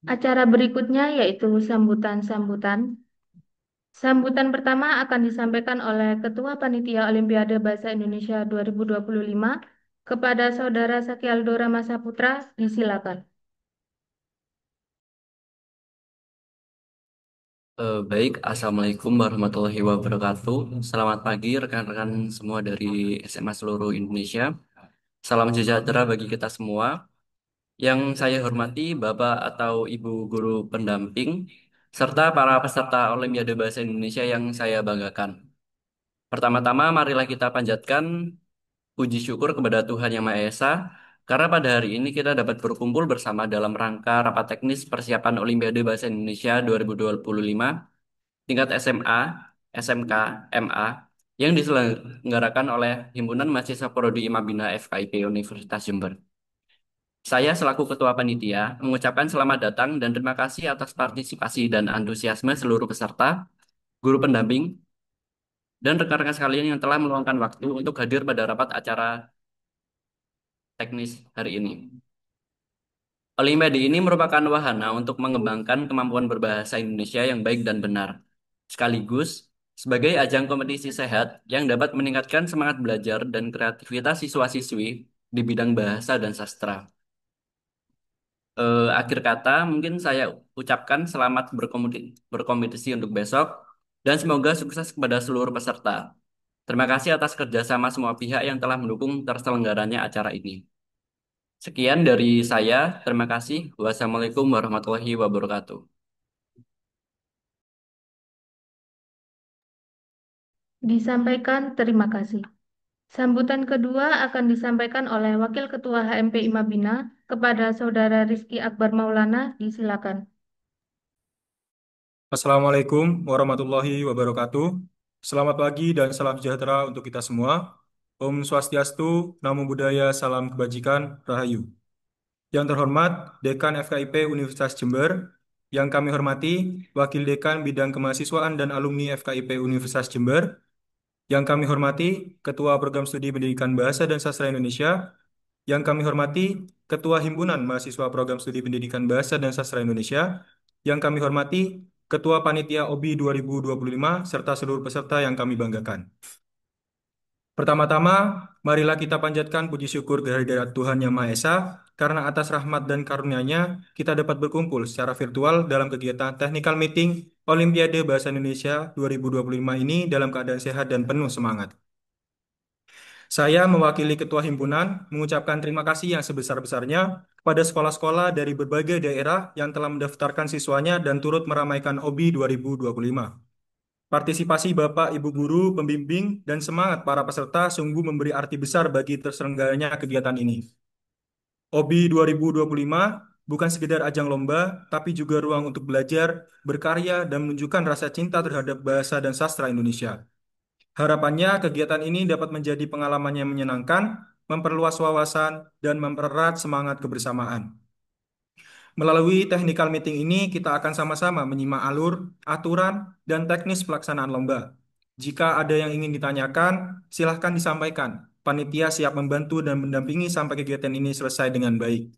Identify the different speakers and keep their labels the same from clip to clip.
Speaker 1: Acara berikutnya yaitu sambutan-sambutan. Sambutan pertama akan disampaikan oleh Ketua Panitia Olimpiade Bahasa Indonesia 2025 kepada Saudara Saki Aldora Masaputra, disilakan.
Speaker 2: Baik, Assalamualaikum warahmatullahi wabarakatuh. Selamat pagi rekan-rekan semua dari SMA seluruh Indonesia. Salam sejahtera bagi kita semua. Yang saya hormati Bapak atau Ibu guru pendamping, serta para peserta Olimpiade Bahasa Indonesia yang saya banggakan. Pertama-tama, marilah kita panjatkan puji syukur kepada Tuhan Yang Maha Esa, karena pada hari ini kita dapat berkumpul bersama dalam rangka rapat teknis persiapan Olimpiade Bahasa Indonesia 2025 tingkat SMA, SMK, MA yang diselenggarakan oleh Himpunan Mahasiswa Prodi Imabina FKIP Universitas Jember. Saya selaku Ketua Panitia mengucapkan selamat datang dan terima kasih atas partisipasi dan antusiasme seluruh peserta, guru pendamping, dan rekan-rekan sekalian yang telah meluangkan waktu untuk hadir pada rapat acara teknis hari ini. Olimpiade ini merupakan wahana untuk mengembangkan kemampuan berbahasa Indonesia yang baik dan benar, sekaligus sebagai ajang kompetisi sehat yang dapat meningkatkan semangat belajar dan kreativitas siswa-siswi di bidang bahasa dan sastra. Akhir kata, mungkin saya ucapkan selamat berkompetisi untuk besok dan semoga sukses kepada seluruh peserta. Terima kasih atas kerjasama semua pihak yang telah mendukung terselenggaranya acara ini. Sekian dari saya. Terima kasih. Wassalamualaikum warahmatullahi wabarakatuh.
Speaker 1: Disampaikan terima kasih. Sambutan kedua akan disampaikan oleh Wakil Ketua HMP Imabina kepada Saudara Rizky Akbar Maulana, disilakan.
Speaker 3: Assalamualaikum warahmatullahi wabarakatuh. Selamat pagi dan salam sejahtera untuk kita semua. Om Swastiastu, Namo Buddhaya, Salam Kebajikan, Rahayu. Yang terhormat, Dekan FKIP Universitas Jember. Yang kami hormati, Wakil Dekan Bidang Kemahasiswaan dan Alumni FKIP Universitas Jember. Yang kami hormati, Ketua Program Studi Pendidikan Bahasa dan Sastra Indonesia. Yang kami hormati, Ketua Himpunan Mahasiswa Program Studi Pendidikan Bahasa dan Sastra Indonesia. Yang kami hormati, Ketua Panitia OBI 2025, serta seluruh peserta yang kami banggakan. Pertama-tama, marilah kita panjatkan puji syukur kehadirat Tuhan Yang Maha Esa, karena atas rahmat dan karunia-Nya, kita dapat berkumpul secara virtual dalam kegiatan Technical Meeting Olimpiade Bahasa Indonesia 2025 ini dalam keadaan sehat dan penuh semangat. Saya mewakili Ketua Himpunan mengucapkan terima kasih yang sebesar-besarnya kepada sekolah-sekolah dari berbagai daerah yang telah mendaftarkan siswanya dan turut meramaikan OBI 2025. Partisipasi Bapak, Ibu Guru, Pembimbing, dan semangat para peserta sungguh memberi arti besar bagi terselenggaranya kegiatan ini. OBI 2025 bukan sekedar ajang lomba, tapi juga ruang untuk belajar, berkarya, dan menunjukkan rasa cinta terhadap bahasa dan sastra Indonesia. Harapannya kegiatan ini dapat menjadi pengalaman yang menyenangkan, memperluas wawasan, dan mempererat semangat kebersamaan. Melalui technical meeting ini, kita akan sama-sama menyimak alur, aturan, dan teknis pelaksanaan lomba. Jika ada yang ingin ditanyakan, silahkan disampaikan. Panitia siap membantu dan mendampingi sampai kegiatan ini selesai dengan baik.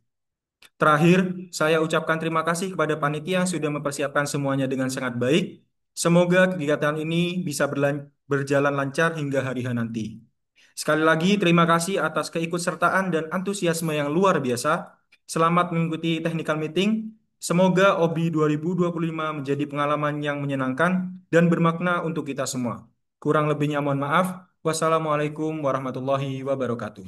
Speaker 3: Terakhir, saya ucapkan terima kasih kepada panitia yang sudah mempersiapkan semuanya dengan sangat baik. Semoga kegiatan ini bisa berjalan lancar hingga hari H nanti. Sekali lagi, terima kasih atas keikutsertaan dan antusiasme yang luar biasa. Selamat mengikuti technical meeting. Semoga OBI 2025 menjadi pengalaman yang menyenangkan dan bermakna untuk kita semua. Kurang lebihnya mohon maaf. Wassalamualaikum warahmatullahi wabarakatuh.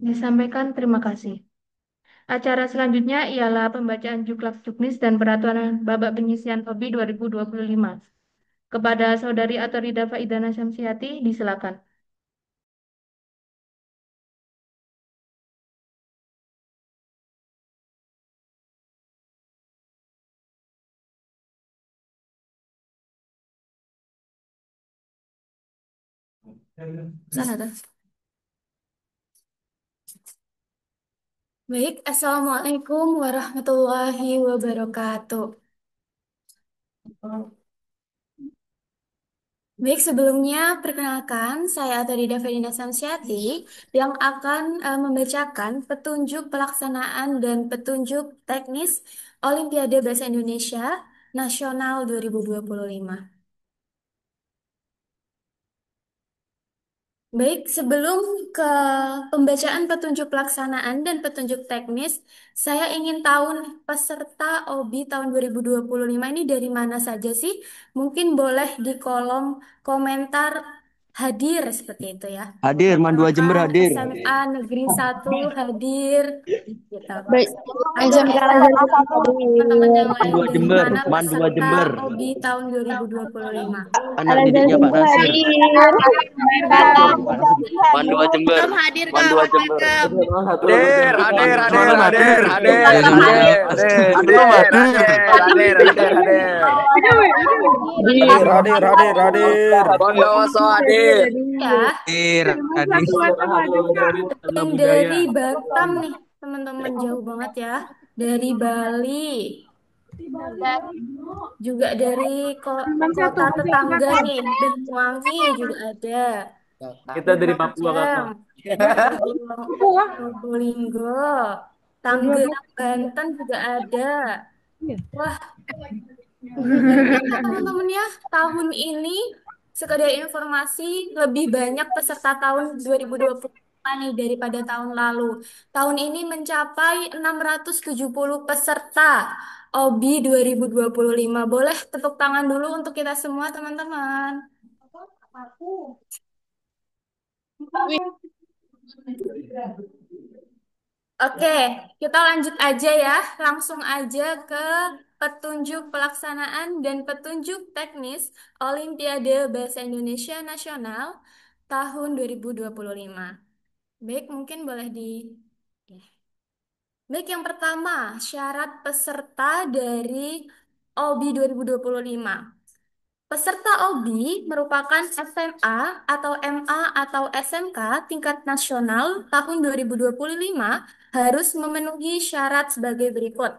Speaker 1: Disampaikan terima kasih. Acara selanjutnya ialah pembacaan Juklak Juknis dan Peraturan Babak Penyisian OBI 2025. Kepada Saudari Atorida Faidana Syamsiati, disilakan. Sana, dah.
Speaker 4: Baik, Assalamualaikum warahmatullahi wabarakatuh. Baik, sebelumnya perkenalkan saya Atarida Ferdina Samsiati yang akan membacakan petunjuk pelaksanaan dan petunjuk teknis Olimpiade Bahasa Indonesia Nasional 2025. Baik, sebelum ke pembacaan petunjuk pelaksanaan dan petunjuk teknis, saya ingin tahu nih, peserta OBI tahun 2025 ini dari mana saja sih? Mungkin boleh di kolom komentar hadir seperti itu ya.
Speaker 5: Hadir, Mandua Jember
Speaker 4: Misalkan
Speaker 5: hadir.
Speaker 4: SMA Negeri 1 hadir, gitu.
Speaker 6: Baik,
Speaker 4: Atau
Speaker 6: SMK
Speaker 4: misalkan
Speaker 6: Negeri 1
Speaker 4: teman-teman yang
Speaker 6: hadir.
Speaker 4: lain
Speaker 5: Mandua
Speaker 4: dari
Speaker 5: Jember,
Speaker 4: mana
Speaker 5: Mandua
Speaker 4: peserta
Speaker 5: Jember.
Speaker 4: OBI tahun 2025.
Speaker 5: Anak
Speaker 6: Al-Azhar
Speaker 5: didiknya Pak
Speaker 6: Jember
Speaker 5: Nasir.
Speaker 6: hadir. Kata
Speaker 5: Mandua Jember, Mandua Jember.
Speaker 7: Hadir, hadir, hadir,
Speaker 3: Teman-teman
Speaker 7: hadir,
Speaker 3: hadir.
Speaker 7: hadir,
Speaker 3: Hadir.
Speaker 7: hadir,
Speaker 3: Belum
Speaker 7: hadir,
Speaker 3: hadir.
Speaker 7: hadir, hadir, hadir, hadir, hadir, hadir, hadir. Bondowoso hadir.
Speaker 4: Ya,
Speaker 5: Hadir, hadir.
Speaker 4: yang dari Batam nih, teman-teman jauh banget ya. Dari Bali, juga dari kota tetangga nih, Banyuwangi juga ada.
Speaker 7: Kita dari Papua,
Speaker 4: Lumajang,
Speaker 7: Kakak.
Speaker 4: Probolinggo, Tanggerang, Banten juga ada. Wah, banyak ya teman-teman ya. Tahun ini, sekedar informasi, lebih banyak peserta tahun 2025 nih daripada tahun lalu. Tahun ini mencapai 670 peserta OBI 2025. Boleh tepuk tangan dulu untuk kita semua, teman-teman. Oke, kita lanjut aja ya. Langsung aja ke petunjuk pelaksanaan dan petunjuk teknis Olimpiade Bahasa Indonesia Nasional tahun 2025. Baik, mungkin boleh di... Ya. Baik, yang pertama, syarat peserta dari OBI 2025. Peserta OBI merupakan SMA atau MA atau SMK tingkat nasional tahun 2025 harus memenuhi syarat sebagai berikut.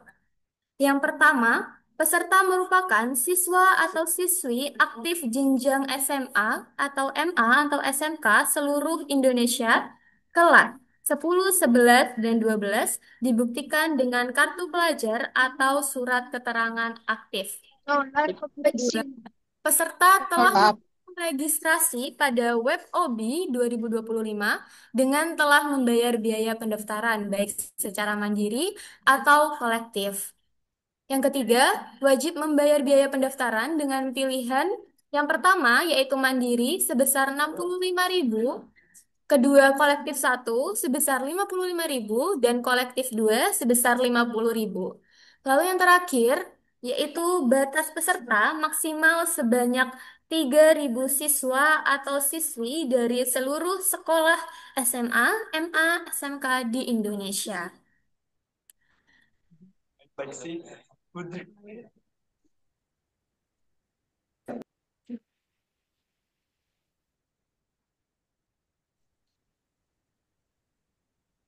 Speaker 4: Yang pertama, peserta merupakan siswa atau siswi aktif jenjang SMA atau MA atau SMK seluruh Indonesia kelas 10, 11, dan 12 dibuktikan dengan kartu pelajar atau surat keterangan aktif. Kedua, peserta telah melakukan registrasi pada web OBI 2025 dengan telah membayar biaya pendaftaran baik secara mandiri atau kolektif. Yang ketiga, wajib membayar biaya pendaftaran dengan pilihan yang pertama yaitu mandiri sebesar 65.000, kedua kolektif satu sebesar 55.000 dan kolektif 2 sebesar 50.000. Lalu yang terakhir yaitu batas peserta maksimal sebanyak 3.000 siswa atau siswi dari seluruh sekolah SMA, MA, SMK di Indonesia.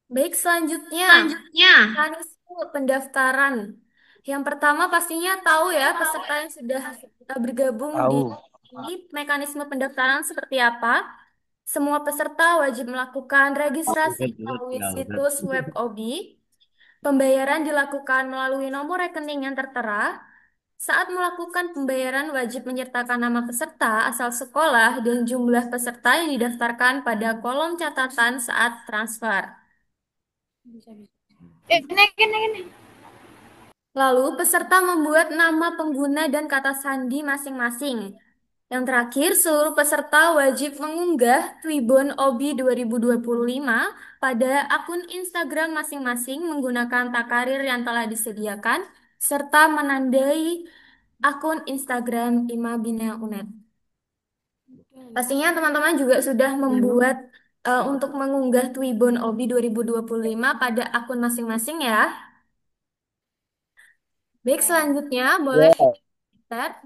Speaker 4: Baik, selanjutnya mekanisme pendaftaran. Yang pertama pastinya tahu ya peserta yang sudah bergabung di
Speaker 5: Tahu.
Speaker 4: ini mekanisme pendaftaran seperti apa. Semua peserta wajib melakukan registrasi melalui situs web OBI. Pembayaran dilakukan melalui nomor rekening yang tertera. Saat melakukan pembayaran wajib menyertakan nama peserta, asal sekolah, dan jumlah peserta yang didaftarkan pada kolom catatan saat transfer. Lalu, peserta membuat nama pengguna dan kata sandi masing-masing. Yang terakhir, seluruh peserta wajib mengunggah Twibbon OBI 2025 pada akun Instagram masing-masing menggunakan takarir yang telah disediakan, serta menandai akun Instagram Imabina Unet. Pastinya teman-teman juga sudah membuat untuk mengunggah Twibbon OBI 2025 pada akun masing-masing ya. Baik, selanjutnya boleh start.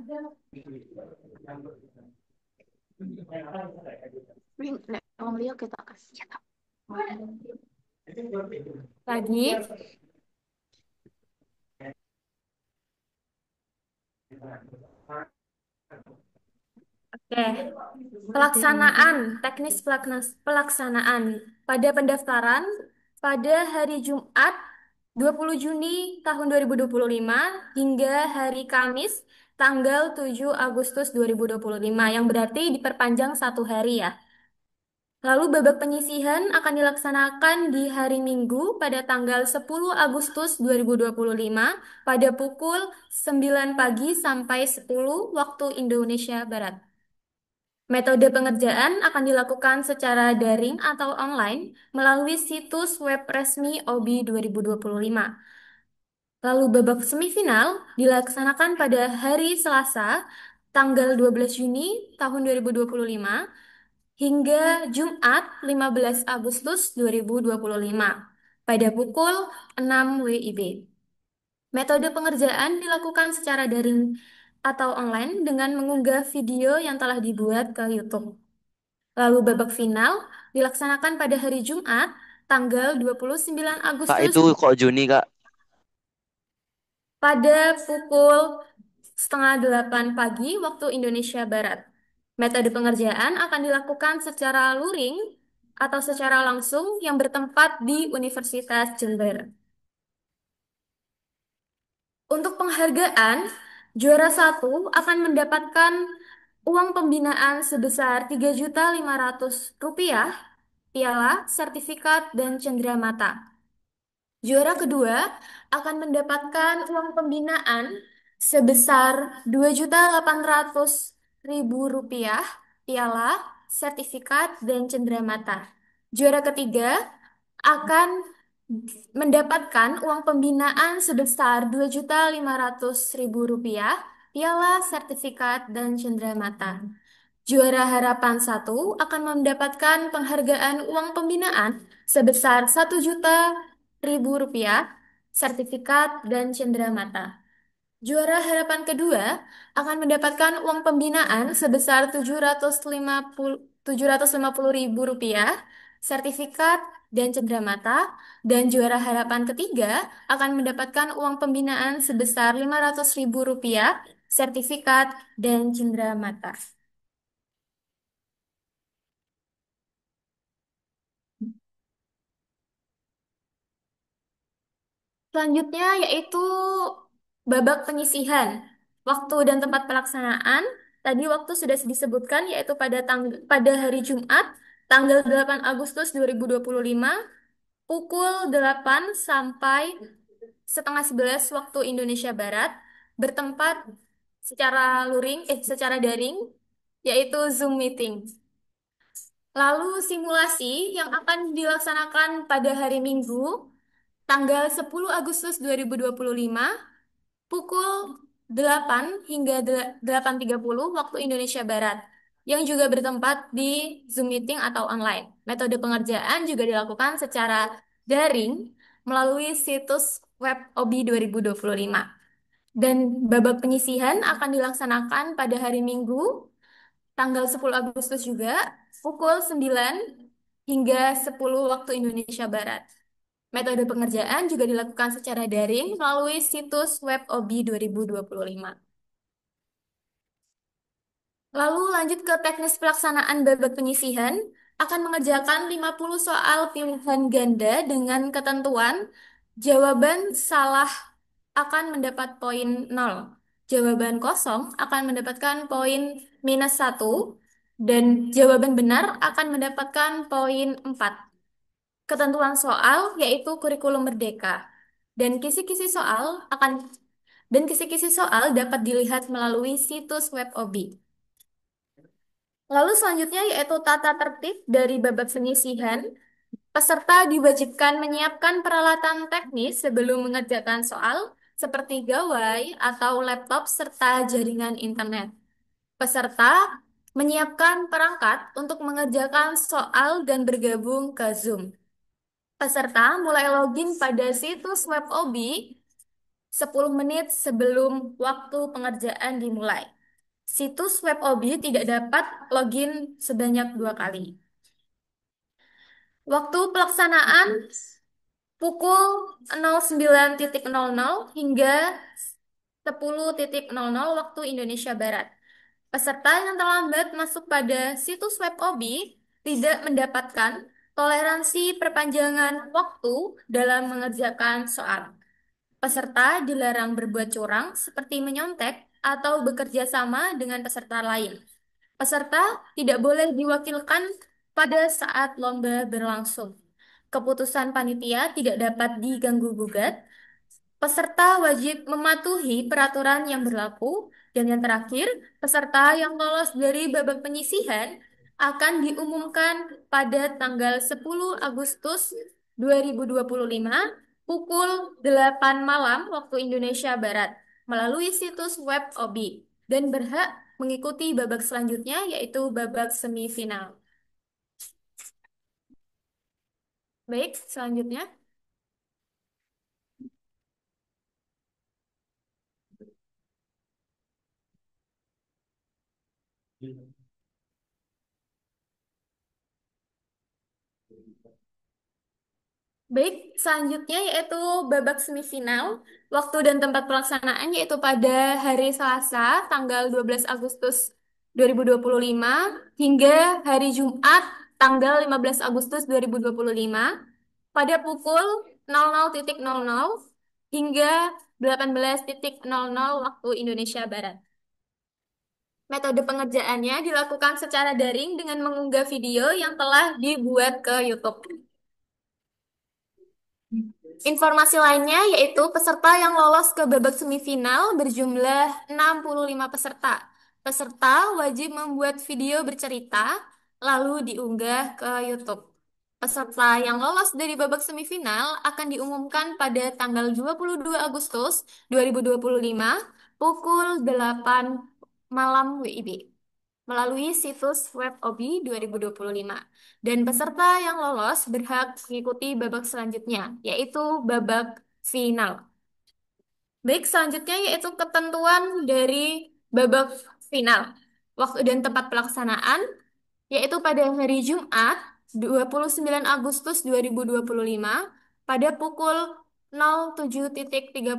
Speaker 4: Lagi. Oke. Teknis pelaksanaan pada pendaftaran pada hari Jumat 20 Juni tahun 2025 hingga hari Kamis tanggal 7 Agustus 2025 yang berarti diperpanjang 1 hari ya. Lalu babak penyisihan akan dilaksanakan di hari Minggu pada tanggal 10 Agustus 2025 pada pukul 9 pagi sampai 10 waktu Indonesia Barat. Metode pengerjaan akan dilakukan secara daring atau online melalui situs web resmi OBI 2025. Lalu babak semifinal dilaksanakan pada hari Selasa, tanggal 12 Juni tahun 2025 hingga Jumat 15 Agustus 2025 pada pukul 6 WIB. Metode pengerjaan dilakukan secara daring atau online dengan mengunggah video yang telah dibuat ke YouTube. Lalu babak final dilaksanakan pada hari Jumat, tanggal 29
Speaker 5: Kak,
Speaker 4: Agustus
Speaker 5: itu kok Juni, Kak?
Speaker 4: pada pukul setengah 8 pagi waktu Indonesia Barat. Metode pengerjaan akan dilakukan secara luring atau secara langsung yang bertempat di Universitas Jember. Untuk penghargaan, juara 1 akan mendapatkan uang pembinaan sebesar Rp3.500.000, piala, sertifikat, dan cenderamata. Juara kedua akan mendapatkan uang pembinaan sebesar Rp2.800.000, piala, sertifikat, dan cenderamata. Juara ketiga akan mendapatkan uang pembinaan sebesar Rp2.500.000, piala, sertifikat, dan cenderamata. Juara Harapan 1 akan mendapatkan penghargaan uang pembinaan sebesar Rp1.000.000, sertifikat, dan cenderamata. Juara Harapan kedua akan mendapatkan uang pembinaan sebesar Rp750.000, sertifikat, dan cenderamata. Dan juara Harapan ketiga akan mendapatkan uang pembinaan sebesar Rp500.000, sertifikat, dan cenderamata. Selanjutnya yaitu babak penyisihan. Waktu dan tempat pelaksanaan. Tadi waktu sudah disebutkan yaitu pada hari Jumat tanggal 8 Agustus 2025 pukul 8 sampai setengah 11 waktu Indonesia Barat bertempat secara daring yaitu Zoom meeting. Lalu simulasi yang akan dilaksanakan pada hari Minggu tanggal 10 Agustus 2025 pukul 8 hingga 8.30 waktu Indonesia Barat yang juga bertempat di Zoom meeting atau online. Metode pengerjaan juga dilakukan secara daring melalui situs web OBI 2025. Dan babak penyisihan akan dilaksanakan pada hari Minggu tanggal 10 Agustus juga pukul 9 hingga 10 waktu Indonesia Barat. Metode pengerjaan juga dilakukan secara daring melalui situs web OBI 2025. Lalu lanjut ke teknis pelaksanaan babak penyisihan, akan mengerjakan 50 soal pilihan ganda dengan ketentuan jawaban salah akan mendapat poin 0. Jawaban kosong akan mendapatkan poin -1 dan jawaban benar akan mendapatkan poin 4. Ketentuan soal yaitu kurikulum merdeka. Dan kisi-kisi soal akan dan kisi-kisi soal dapat dilihat melalui situs web OBI. Lalu selanjutnya yaitu tata tertib dari babak penyisihan. Peserta diwajibkan menyiapkan peralatan teknis sebelum mengerjakan soal seperti gawai atau laptop serta jaringan internet. Peserta menyiapkan perangkat untuk mengerjakan soal dan bergabung ke Zoom. Peserta mulai login pada situs web OBI 10 menit sebelum waktu pengerjaan dimulai. Situs web OBI tidak dapat login sebanyak 2 kali. Waktu pelaksanaan pukul 09.00 hingga 10.00 waktu Indonesia Barat. Peserta yang terlambat masuk pada situs web OBI tidak mendapatkan toleransi perpanjangan waktu dalam mengerjakan soal. Peserta dilarang berbuat curang seperti menyontek atau bekerja sama dengan peserta lain. Peserta tidak boleh diwakilkan pada saat lomba berlangsung. Keputusan panitia tidak dapat diganggu-gugat. Peserta wajib mematuhi peraturan yang berlaku. Dan yang terakhir, peserta yang lolos dari babak penyisihan akan diumumkan pada tanggal 10 Agustus 2025 pukul 8 malam waktu Indonesia Barat melalui situs web OBI dan berhak mengikuti babak selanjutnya yaitu babak semifinal. Baik, selanjutnya. Baik, selanjutnya yaitu babak semifinal. Waktu dan tempat pelaksanaan yaitu pada hari Selasa, tanggal 12 Agustus 2025 hingga hari Jumat, tanggal 15 Agustus 2025 pada pukul 00.00 hingga 18.00 waktu Indonesia Barat. Metode pengerjaannya dilakukan secara daring dengan mengunggah video yang telah dibuat ke YouTube. Informasi lainnya yaitu peserta yang lolos ke babak semifinal berjumlah 65 peserta. Peserta wajib membuat video bercerita lalu diunggah ke YouTube. Peserta yang lolos dari babak semifinal akan diumumkan pada tanggal 22 Agustus 2025 pukul 8 malam WIB melalui situs web OBI 2025. Dan peserta yang lolos berhak mengikuti babak selanjutnya, yaitu babak final. Baik, selanjutnya yaitu ketentuan dari babak final. Waktu dan tempat pelaksanaan, yaitu pada hari Jumat, 29 Agustus 2025, pada pukul 07.30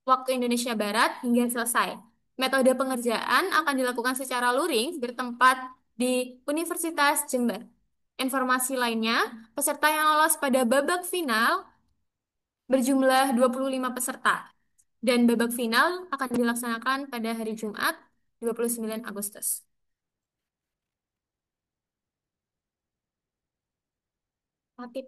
Speaker 4: waktu Indonesia Barat hingga selesai. Metode pengerjaan akan dilakukan secara luring bertempat di Universitas Jember. Informasi lainnya, peserta yang lolos pada babak final berjumlah 25 peserta. Dan babak final akan dilaksanakan pada hari Jumat, 29 Agustus. Aktif.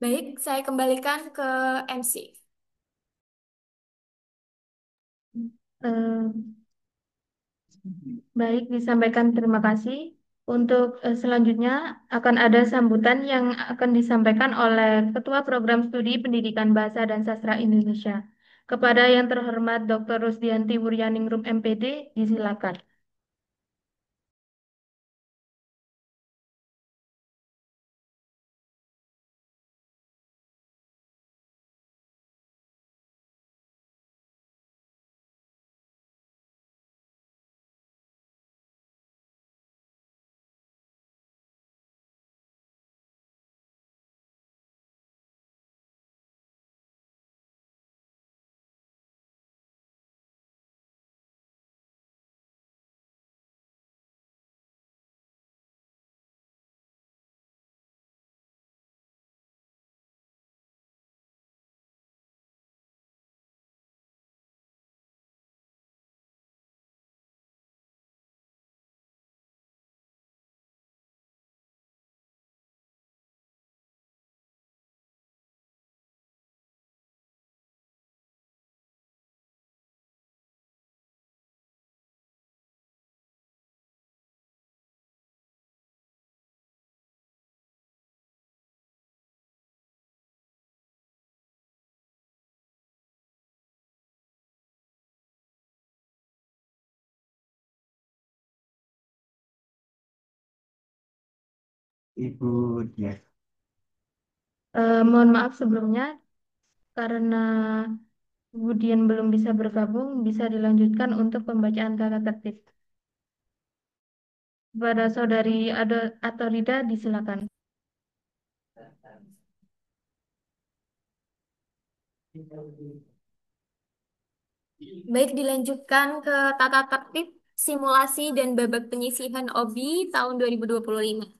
Speaker 4: Baik, saya kembalikan ke MC.
Speaker 1: Eh, Baik, disampaikan terima kasih. Untuk selanjutnya akan ada sambutan yang akan disampaikan oleh Ketua Program Studi Pendidikan Bahasa dan Sastra Indonesia. Kepada yang terhormat Dr. Rusdianti Wuryaningrum MPD, disilakan.
Speaker 5: Ibu dia.
Speaker 1: Mohon maaf sebelumnya karena kemudian belum bisa bergabung, bisa dilanjutkan untuk pembacaan tata tertib. Kepada Saudari Ado atau Rida, disilakan.
Speaker 4: Baik, dilanjutkan ke tata tertib simulasi dan babak penyisihan OBI tahun 2025.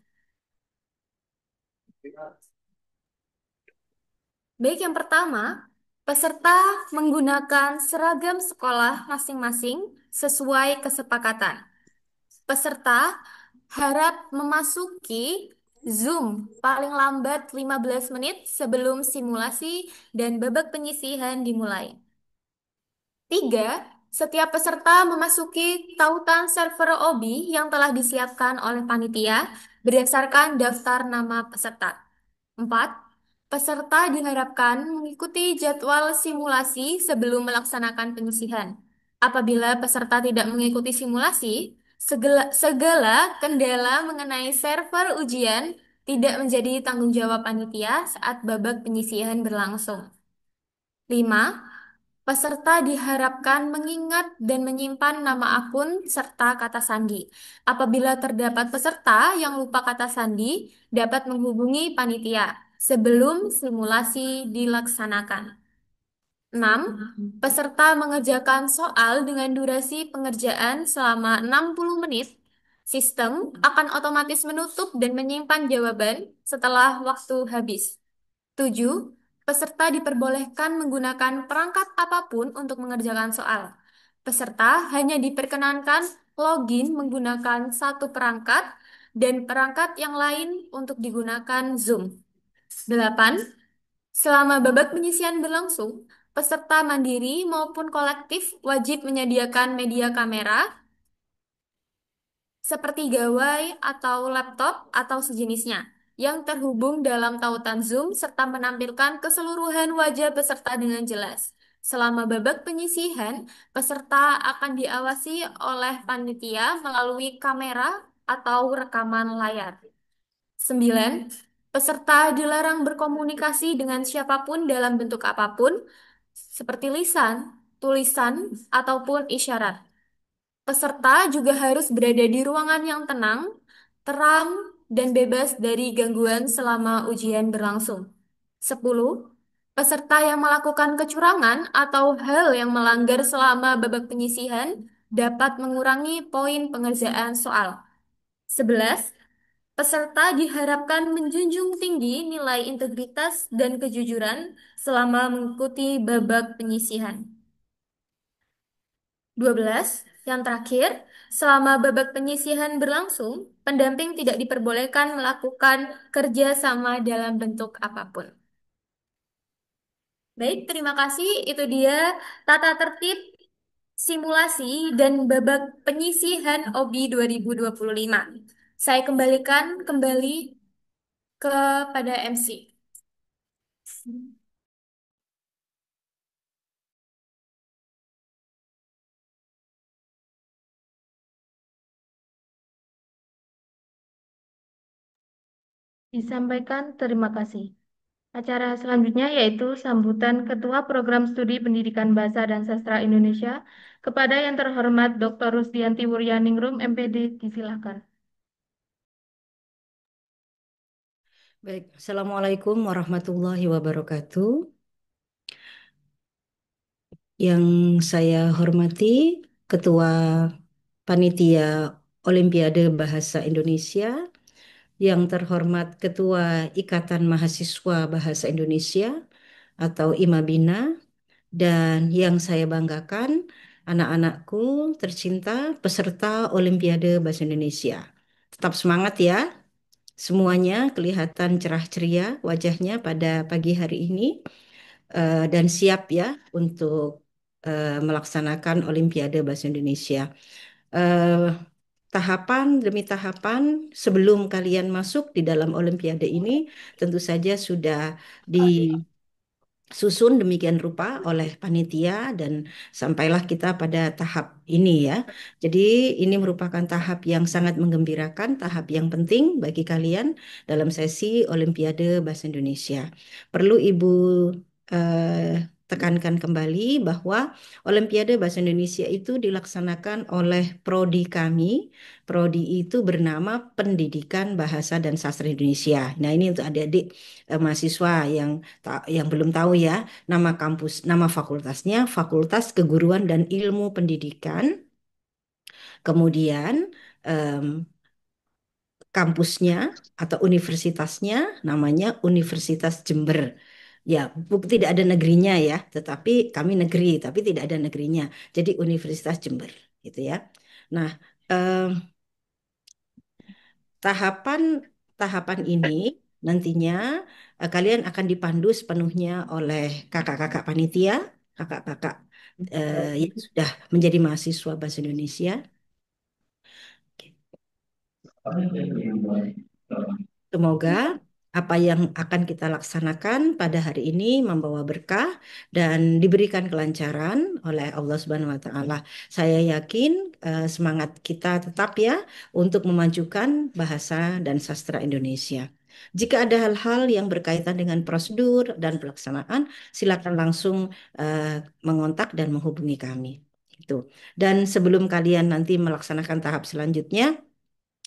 Speaker 4: Baik, yang pertama, peserta menggunakan seragam sekolah masing-masing sesuai kesepakatan. Peserta harap memasuki Zoom paling lambat 15 menit sebelum simulasi dan babak penyisihan dimulai. 3. Setiap peserta memasuki tautan server OBI yang telah disiapkan oleh panitia berdasarkan daftar nama peserta. 4. Peserta diharapkan mengikuti jadwal simulasi sebelum melaksanakan penyisihan. Apabila peserta tidak mengikuti simulasi, segala kendala mengenai server ujian tidak menjadi tanggung jawab panitia saat babak penyisihan berlangsung. 5. Peserta diharapkan mengingat dan menyimpan nama akun serta kata sandi. Apabila terdapat peserta yang lupa kata sandi, dapat menghubungi panitia sebelum simulasi dilaksanakan. 6. Peserta mengerjakan soal dengan durasi pengerjaan selama 60 menit. Sistem akan otomatis menutup dan menyimpan jawaban setelah waktu habis. 7. Peserta diperbolehkan menggunakan perangkat apapun untuk mengerjakan soal. Peserta hanya diperkenankan login menggunakan satu perangkat dan perangkat yang lain untuk digunakan Zoom. 8. Selama babak penyisian berlangsung, peserta mandiri maupun kolektif wajib menyediakan media kamera seperti gawai atau laptop atau sejenisnya yang terhubung dalam tautan Zoom serta menampilkan keseluruhan wajah peserta dengan jelas. Selama babak penyisihan, peserta akan diawasi oleh panitia melalui kamera atau rekaman layar. 9. Peserta dilarang berkomunikasi dengan siapapun dalam bentuk apapun, seperti lisan, tulisan, ataupun isyarat. Peserta juga harus berada di ruangan yang tenang, terang, dan bebas dari gangguan selama ujian berlangsung. 10. Peserta yang melakukan kecurangan atau hal yang melanggar selama babak penyisihan dapat mengurangi poin pengerjaan soal. 11. Peserta diharapkan menjunjung tinggi nilai integritas dan kejujuran selama mengikuti babak penyisihan. 12. Yang terakhir, selama babak penyisihan berlangsung, pendamping tidak diperbolehkan melakukan kerja sama dalam bentuk apapun. Baik, terima kasih. Itu dia tata tertib simulasi dan babak penyisihan OBI 2025. Saya kembalikan kembali kepada MC.
Speaker 1: Disampaikan terima kasih. Acara selanjutnya yaitu sambutan Ketua Program Studi Pendidikan Bahasa dan Sastra Indonesia kepada yang terhormat Dr. Rusdianti Wuryaningrum, MPD, disilakan.
Speaker 8: Baik, Assalamualaikum warahmatullahi wabarakatuh. Yang saya hormati Ketua Panitia Olimpiade Bahasa Indonesia, yang terhormat Ketua Ikatan Mahasiswa Bahasa Indonesia atau IMABINA, dan yang saya banggakan anak-anakku tercinta peserta Olimpiade Bahasa Indonesia. Tetap semangat ya. Semuanya kelihatan cerah ceria wajahnya pada pagi hari ini dan siap ya untuk melaksanakan Olimpiade Bahasa Indonesia. Eh, Tahapan demi tahapan sebelum kalian masuk di dalam Olimpiade ini tentu saja sudah disusun demikian rupa oleh panitia dan sampailah kita pada tahap ini ya. Jadi ini merupakan tahap yang sangat menggembirakan, tahap yang penting bagi kalian dalam sesi Olimpiade Bahasa Indonesia. Perlu Ibu tekankan kembali bahwa Olimpiade Bahasa Indonesia itu dilaksanakan oleh prodi kami. Prodi itu bernama Pendidikan Bahasa dan Sastra Indonesia. Nah, ini untuk adik-adik mahasiswa yang belum tahu ya, nama fakultasnya Fakultas Keguruan dan Ilmu Pendidikan. Kemudian em, kampusnya atau universitasnya namanya Universitas Jember. Ya, tidak ada negerinya ya, tetapi kami negeri, tapi tidak ada negerinya. Jadi Universitas Jember, gitu ya. Nah, em, tahapan tahapan ini nantinya kalian akan dipandu sepenuhnya oleh kakak-kakak panitia, kakak-kakak yang sudah menjadi mahasiswa bahasa Indonesia. Semoga apa yang akan kita laksanakan pada hari ini membawa berkah dan diberikan kelancaran oleh Allah Subhanahu wa taala. Saya yakin semangat kita tetap ya untuk memajukan bahasa dan sastra Indonesia. Jika ada hal-hal yang berkaitan dengan prosedur dan pelaksanaan, silakan langsung mengontak dan menghubungi kami. Itu. Dan sebelum kalian nanti melaksanakan tahap selanjutnya,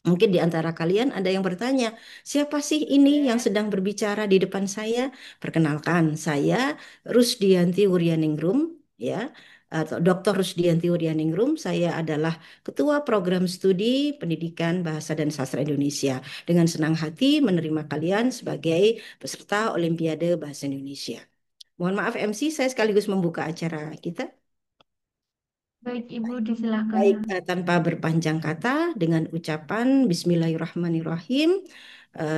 Speaker 8: mungkin di antara kalian ada yang bertanya, siapa sih ini yang sedang berbicara di depan saya? Perkenalkan, saya Rusdianti Wuryaningrum, ya, atau Dr. Rusdianti Wuryaningrum. Saya adalah Ketua Program Studi Pendidikan Bahasa dan Sastra Indonesia. Dengan senang hati menerima kalian sebagai peserta Olimpiade Bahasa Indonesia. Mohon maaf MC, saya sekaligus membuka acara kita.
Speaker 1: Baik, Ibu, disilakan.
Speaker 8: Baik, tanpa berpanjang kata, dengan ucapan Bismillahirrahmanirrahim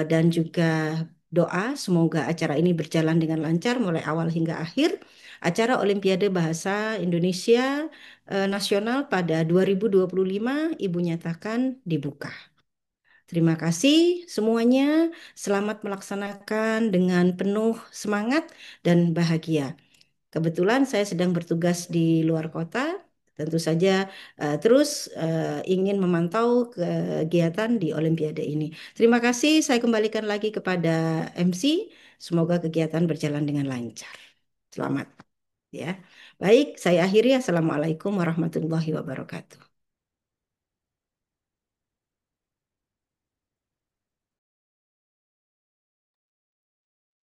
Speaker 8: dan juga doa, semoga acara ini berjalan dengan lancar mulai awal hingga akhir. Acara Olimpiade Bahasa Indonesia Nasional pada 2025 Ibu nyatakan dibuka. Terima kasih semuanya. Selamat melaksanakan dengan penuh semangat dan bahagia. Kebetulan saya sedang bertugas di luar kota, tentu saja terus ingin memantau kegiatan di Olimpiade ini. Terima kasih, saya kembalikan lagi kepada MC. Semoga kegiatan berjalan dengan lancar. Selamat ya. Baik, saya akhiri. Assalamualaikum warahmatullahi wabarakatuh.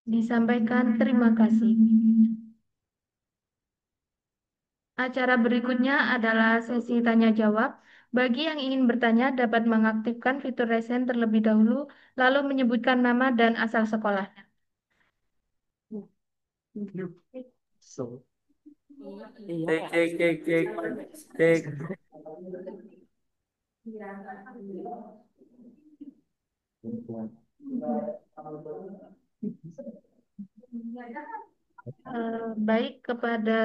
Speaker 1: Disampaikan terima kasih. Acara berikutnya adalah sesi tanya jawab. Bagi yang ingin bertanya dapat mengaktifkan fitur raise hand terlebih dahulu, lalu menyebutkan nama dan asal sekolahnya.
Speaker 7: Cek, cek, cek, cek, cek.
Speaker 1: Baik, kepada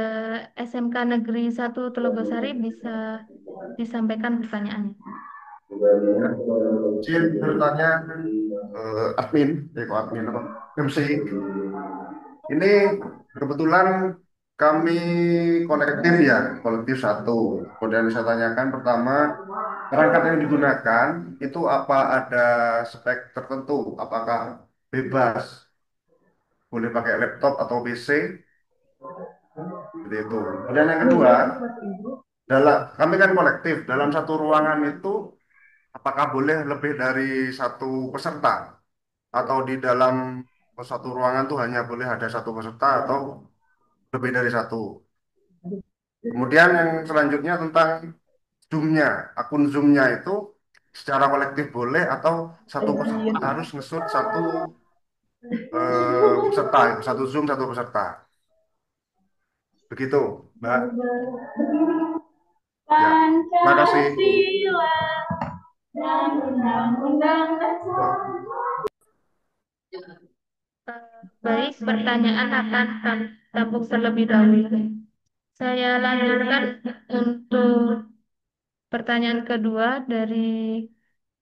Speaker 1: SMK Negeri 1 Telogosari bisa disampaikan pertanyaannya.
Speaker 9: Izin bertanya admin, kok admin apa? MC. Ini kebetulan kami kolektif satu. Kemudian saya tanyakan pertama, perangkat yang digunakan itu apa ada spek tertentu? Apakah bebas? Boleh pakai laptop atau PC? Seperti itu. Kemudian yang kedua, kami kan kolektif, dalam satu ruangan itu apakah boleh lebih dari satu peserta? Atau di dalam satu ruangan tuh hanya boleh ada satu peserta atau lebih dari satu. Kemudian yang selanjutnya tentang Zoom-nya, akun Zoom-nya itu secara kolektif boleh atau satu peserta harus nge-shoot satu peserta, satu Zoom satu peserta. Begitu, Mbak. Ya, terima kasih.
Speaker 1: Baik, pertanyaan akan tampung terlebih dahulu. Saya lanjutkan untuk pertanyaan kedua dari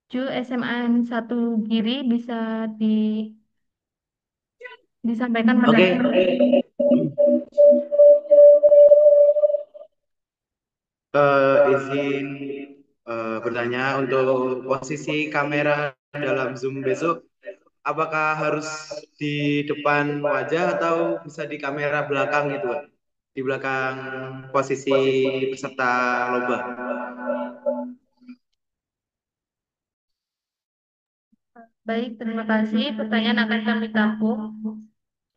Speaker 1: Ju SMAN 1 Giri, bisa disampaikan pertanyaan.
Speaker 10: Izin bertanya untuk posisi kamera dalam Zoom besok, apakah harus di depan wajah atau bisa di kamera belakang gitu, Pak? di belakang posisi peserta lomba.
Speaker 1: Baik, terima kasih. Pertanyaan akan kami tampung.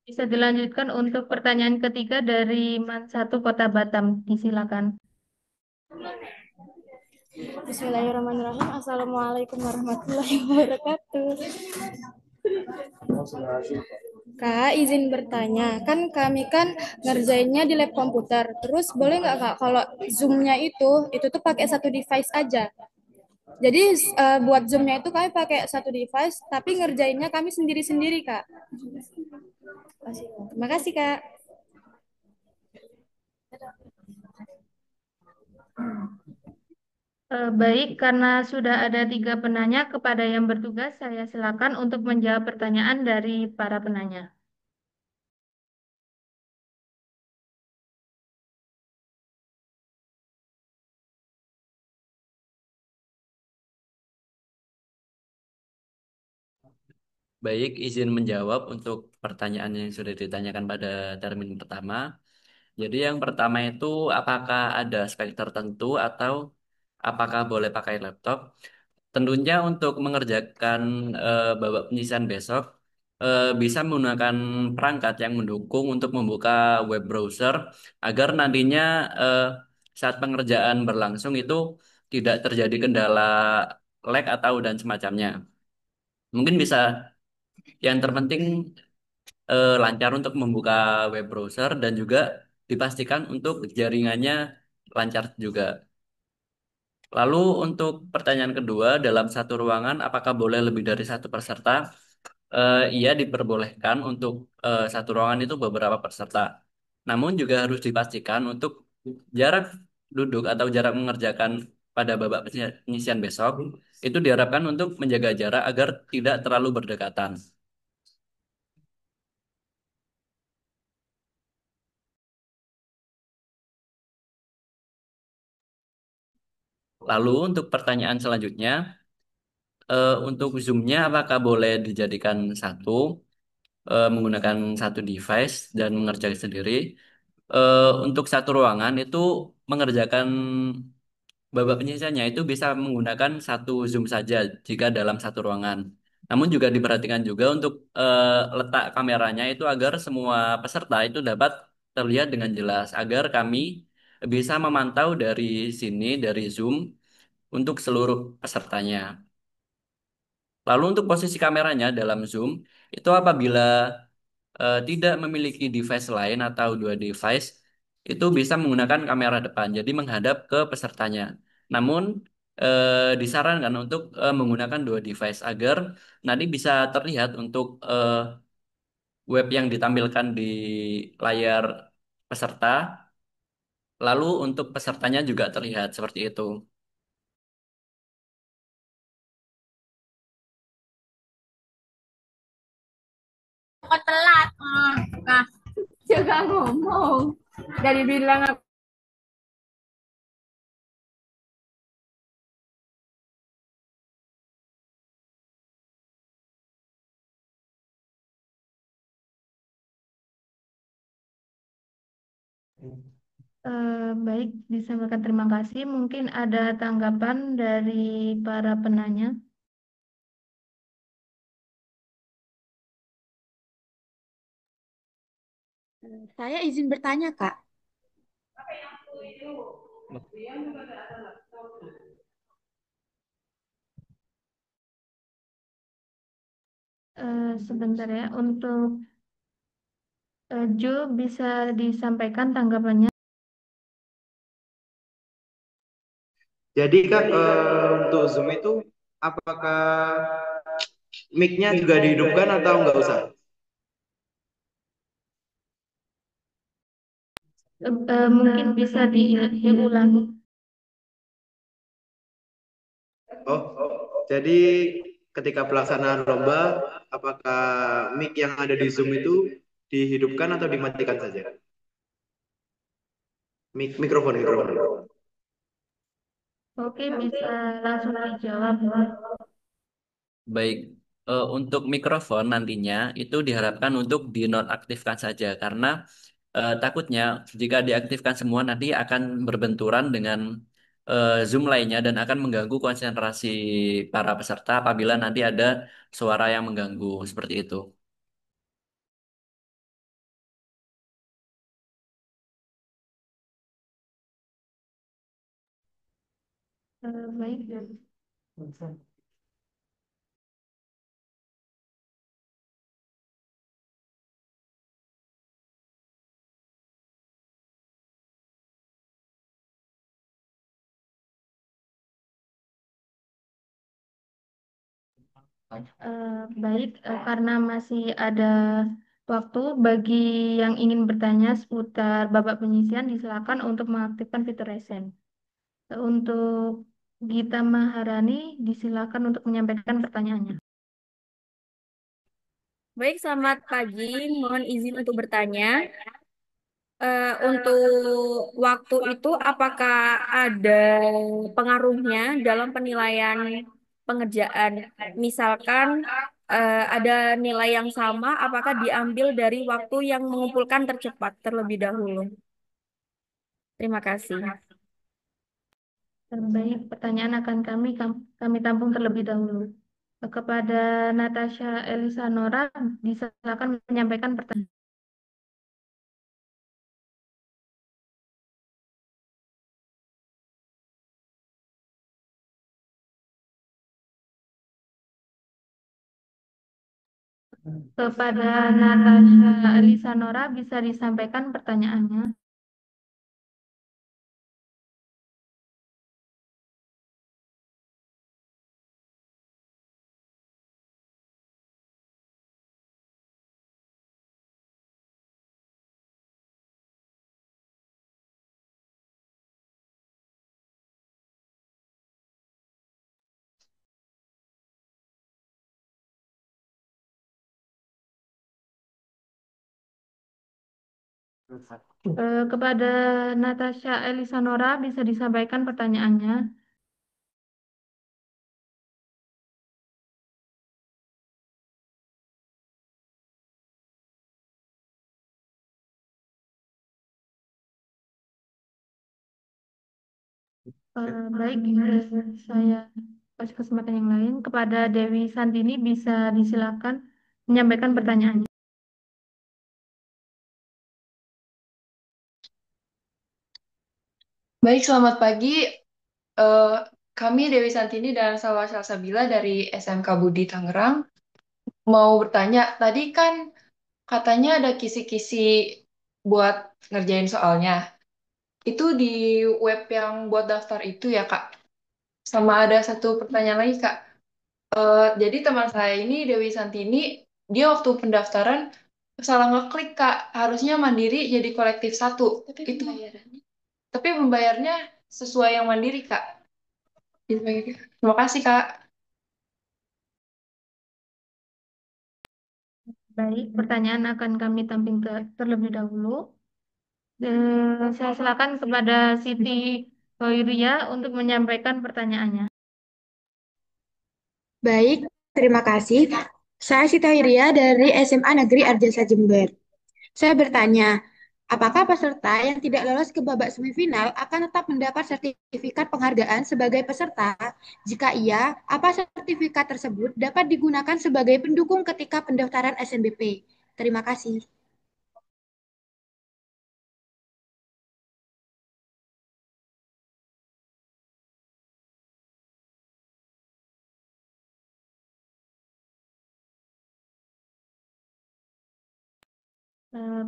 Speaker 1: Bisa dilanjutkan untuk pertanyaan ketiga dari Man 1 Kota Batam. Disilakan.
Speaker 11: Bismillahirrahmanirrahim. Assalamualaikum warahmatullahi wabarakatuh. Kak, izin bertanya. Kan kami kan ngerjainnya di lab komputer. Terus boleh nggak Kak kalau Zoom-nya itu tuh pakai satu device aja. Jadi buat Zoom-nya itu kami pakai satu device, tapi ngerjainnya kami sendiri-sendiri Kak. Terima kasih Kak.
Speaker 1: Baik, karena sudah ada 3 penanya, kepada yang bertugas saya silakan untuk menjawab pertanyaan dari para penanya.
Speaker 2: Baik, izin menjawab untuk pertanyaan yang sudah ditanyakan pada termin pertama. Jadi yang pertama itu apakah ada spek tertentu atau apakah boleh pakai laptop? Tentunya untuk mengerjakan babak penyisian besok bisa menggunakan perangkat yang mendukung untuk membuka web browser agar nantinya eh, saat pengerjaan berlangsung itu tidak terjadi kendala lag atau dan semacamnya. Mungkin bisa yang terpenting lancar untuk membuka web browser dan juga dipastikan untuk jaringannya lancar juga. Lalu untuk pertanyaan kedua, dalam satu ruangan apakah boleh lebih dari satu peserta? Iya diperbolehkan untuk satu ruangan itu beberapa peserta. Namun juga harus dipastikan untuk jarak duduk atau jarak mengerjakan pada babak penyisian besok itu diharapkan untuk menjaga jarak agar tidak terlalu berdekatan. Lalu untuk pertanyaan selanjutnya, untuk Zoom-nya apakah boleh dijadikan satu menggunakan satu device dan mengerjakan sendiri? Untuk satu ruangan itu mengerjakan babak penyelesaiannya itu bisa menggunakan satu Zoom saja jika dalam satu ruangan. Namun juga diperhatikan juga untuk letak kameranya itu agar semua peserta itu dapat terlihat dengan jelas agar kami bisa memantau dari sini dari Zoom untuk seluruh pesertanya. Lalu untuk posisi kameranya dalam Zoom itu apabila tidak memiliki device lain atau dua device, itu bisa menggunakan kamera depan, jadi menghadap ke pesertanya. Namun disarankan untuk menggunakan dua device agar nanti bisa terlihat untuk web yang ditampilkan di layar peserta, lalu untuk pesertanya juga terlihat seperti itu.
Speaker 6: Kok telat? Nah, juga ngomong. Dari bilang
Speaker 1: Baik, disampaikan terima kasih. Mungkin ada tanggapan dari para penanya.
Speaker 6: saya izin bertanya, Kak.
Speaker 1: Sebentar ya, untuk Jo bisa disampaikan tanggapannya.
Speaker 10: Jadi Kak, untuk Zoom itu apakah mic-nya juga dihidupkan atau nggak usah?
Speaker 1: Mungkin bisa diulangi.
Speaker 10: Oh, jadi ketika pelaksanaan lomba, apakah mic yang ada di Zoom itu dihidupkan atau dimatikan saja? Mikrofon.
Speaker 1: Oke, bisa langsung dijawab.
Speaker 2: Baik, untuk mikrofon nantinya itu diharapkan untuk dinonaktifkan saja karena Takutnya jika diaktifkan semua nanti akan berbenturan dengan Zoom lainnya dan akan mengganggu konsentrasi para peserta apabila nanti ada suara yang mengganggu seperti itu.
Speaker 1: Baik. Baik, karena masih ada waktu bagi yang ingin bertanya seputar babak penyisian, disilakan untuk mengaktifkan fitur raise hand. Untuk Gita Maharani, disilakan untuk menyampaikan pertanyaannya.
Speaker 12: Baik, selamat pagi. Mohon izin untuk bertanya. Untuk waktu itu, apakah ada pengaruhnya dalam penilaian pengerjaan? Misalkan ada nilai yang sama, apakah diambil dari waktu yang mengumpulkan tercepat terlebih dahulu? Terima kasih.
Speaker 1: Baik, pertanyaan akan kami tampung terlebih dahulu. Kepada Natasha Elisa Nora, disilakan menyampaikan pertanyaan. Kepada Natasha Elisa Nora, bisa disampaikan pertanyaannya. Kepada Natasha Elisa Nora, bisa disampaikan pertanyaannya. Baik, saya kasih kesempatan yang lain. Kepada Dewi Santini, bisa disilakan menyampaikan pertanyaannya.
Speaker 13: Baik, selamat pagi. Eh, Kami Dewi Santini dan Salwa Salsabila dari SMK Budi Tangerang mau bertanya. Tadi kan katanya ada kisi-kisi buat ngerjain soalnya. Itu di web yang buat daftar itu ya, Kak. Sama ada satu pertanyaan lagi, Kak. Jadi teman saya ini Dewi Santini, dia waktu pendaftaran salah ngeklik, Kak. Harusnya mandiri jadi kolektif satu. Itu. Tapi membayarnya sesuai yang mandiri, Kak. Terima kasih, Kak.
Speaker 1: Baik, pertanyaan akan kami tamping terlebih dahulu. Saya silakan kepada Siti Hoiria untuk menyampaikan pertanyaannya.
Speaker 6: Baik, terima kasih. Saya Sita Wiria dari SMA Negeri Arjasa Jember. Saya bertanya, apakah peserta yang tidak lolos ke babak semifinal akan tetap mendapat sertifikat penghargaan sebagai peserta? Jika iya, apa sertifikat tersebut dapat digunakan sebagai pendukung ketika pendaftaran SNBP? Terima kasih.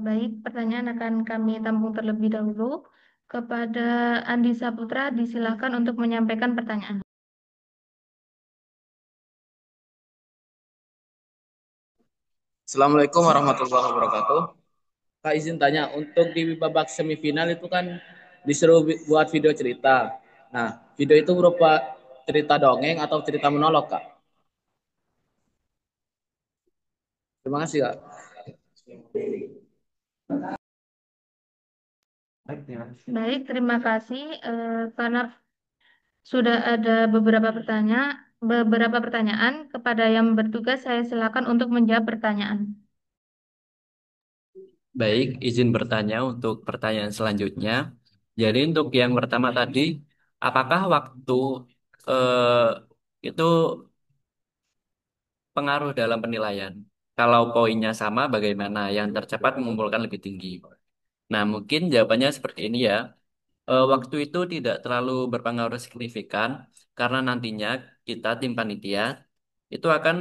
Speaker 1: Baik, pertanyaan akan kami tampung terlebih dahulu. Kepada Andi Saputra, disilakan untuk menyampaikan pertanyaan.
Speaker 7: Assalamualaikum warahmatullahi wabarakatuh. Kak izin tanya, untuk di babak semifinal itu kan disuruh buat video cerita. Nah, video itu berupa cerita dongeng atau cerita monolog, Kak? Terima kasih, Kak.
Speaker 1: Baik, terima kasih. Karena sudah ada beberapa pertanyaan kepada yang bertugas, saya silakan untuk menjawab pertanyaan.
Speaker 2: Baik, izin bertanya untuk pertanyaan selanjutnya. Jadi untuk yang pertama tadi, apakah waktu eh, itu pengaruh dalam penilaian? Kalau poinnya sama, bagaimana? Yang tercepat mengumpulkan lebih tinggi. Nah, mungkin jawabannya seperti ini ya. Waktu itu tidak terlalu berpengaruh signifikan karena nantinya kita tim panitia itu akan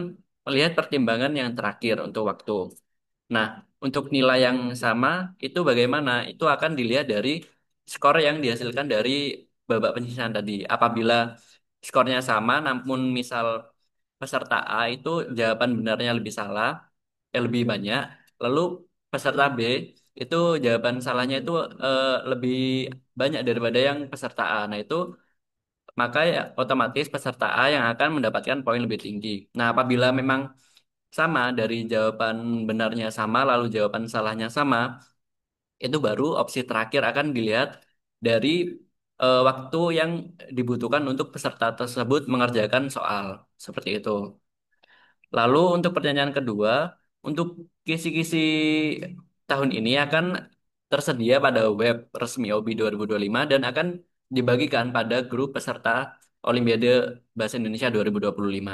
Speaker 2: melihat pertimbangan yang terakhir untuk waktu. Nah, untuk nilai yang sama itu bagaimana? Itu akan dilihat dari skor yang dihasilkan dari babak penyisihan tadi. Apabila skornya sama, namun misal peserta A itu jawaban benarnya lebih salah, lebih banyak, lalu peserta B itu jawaban salahnya itu lebih banyak daripada yang peserta A. Nah, itu maka ya, otomatis peserta A yang akan mendapatkan poin lebih tinggi. Nah, apabila memang sama dari jawaban benarnya sama lalu jawaban salahnya sama itu baru opsi terakhir akan dilihat dari waktu yang dibutuhkan untuk peserta tersebut mengerjakan soal seperti itu. Lalu untuk pertanyaan kedua, untuk kisi-kisi tahun ini akan tersedia pada web resmi OBI 2025 dan akan dibagikan pada grup peserta Olimpiade Bahasa Indonesia 2025.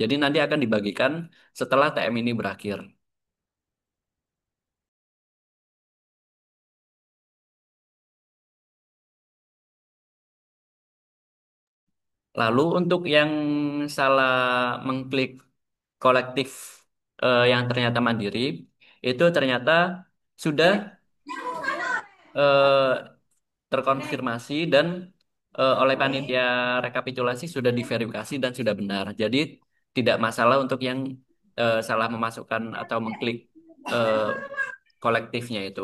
Speaker 2: Jadi nanti akan dibagikan setelah TM ini berakhir. Lalu untuk yang salah mengklik kolektif yang ternyata mandiri, itu ternyata sudah eh, terkonfirmasi dan oleh panitia rekapitulasi sudah diverifikasi dan sudah benar. Jadi tidak masalah untuk yang salah memasukkan atau mengklik eh, kolektifnya itu.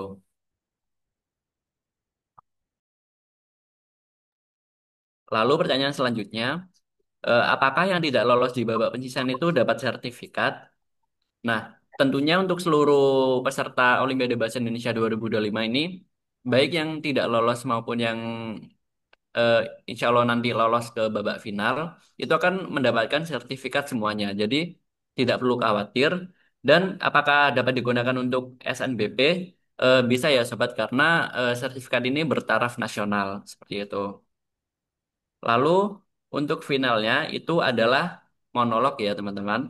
Speaker 2: Lalu pertanyaan selanjutnya, apakah yang tidak lolos di babak penyisihan itu dapat sertifikat? Nah, tentunya untuk seluruh peserta Olimpiade Bahasa Indonesia 2025 ini, baik yang tidak lolos maupun yang eh, insya Allah nanti lolos ke babak final, itu akan mendapatkan sertifikat semuanya. Jadi tidak perlu khawatir. Dan apakah dapat digunakan untuk SNBP? Bisa ya sobat, karena sertifikat ini bertaraf nasional seperti itu. Lalu untuk finalnya itu adalah monolog ya teman-teman.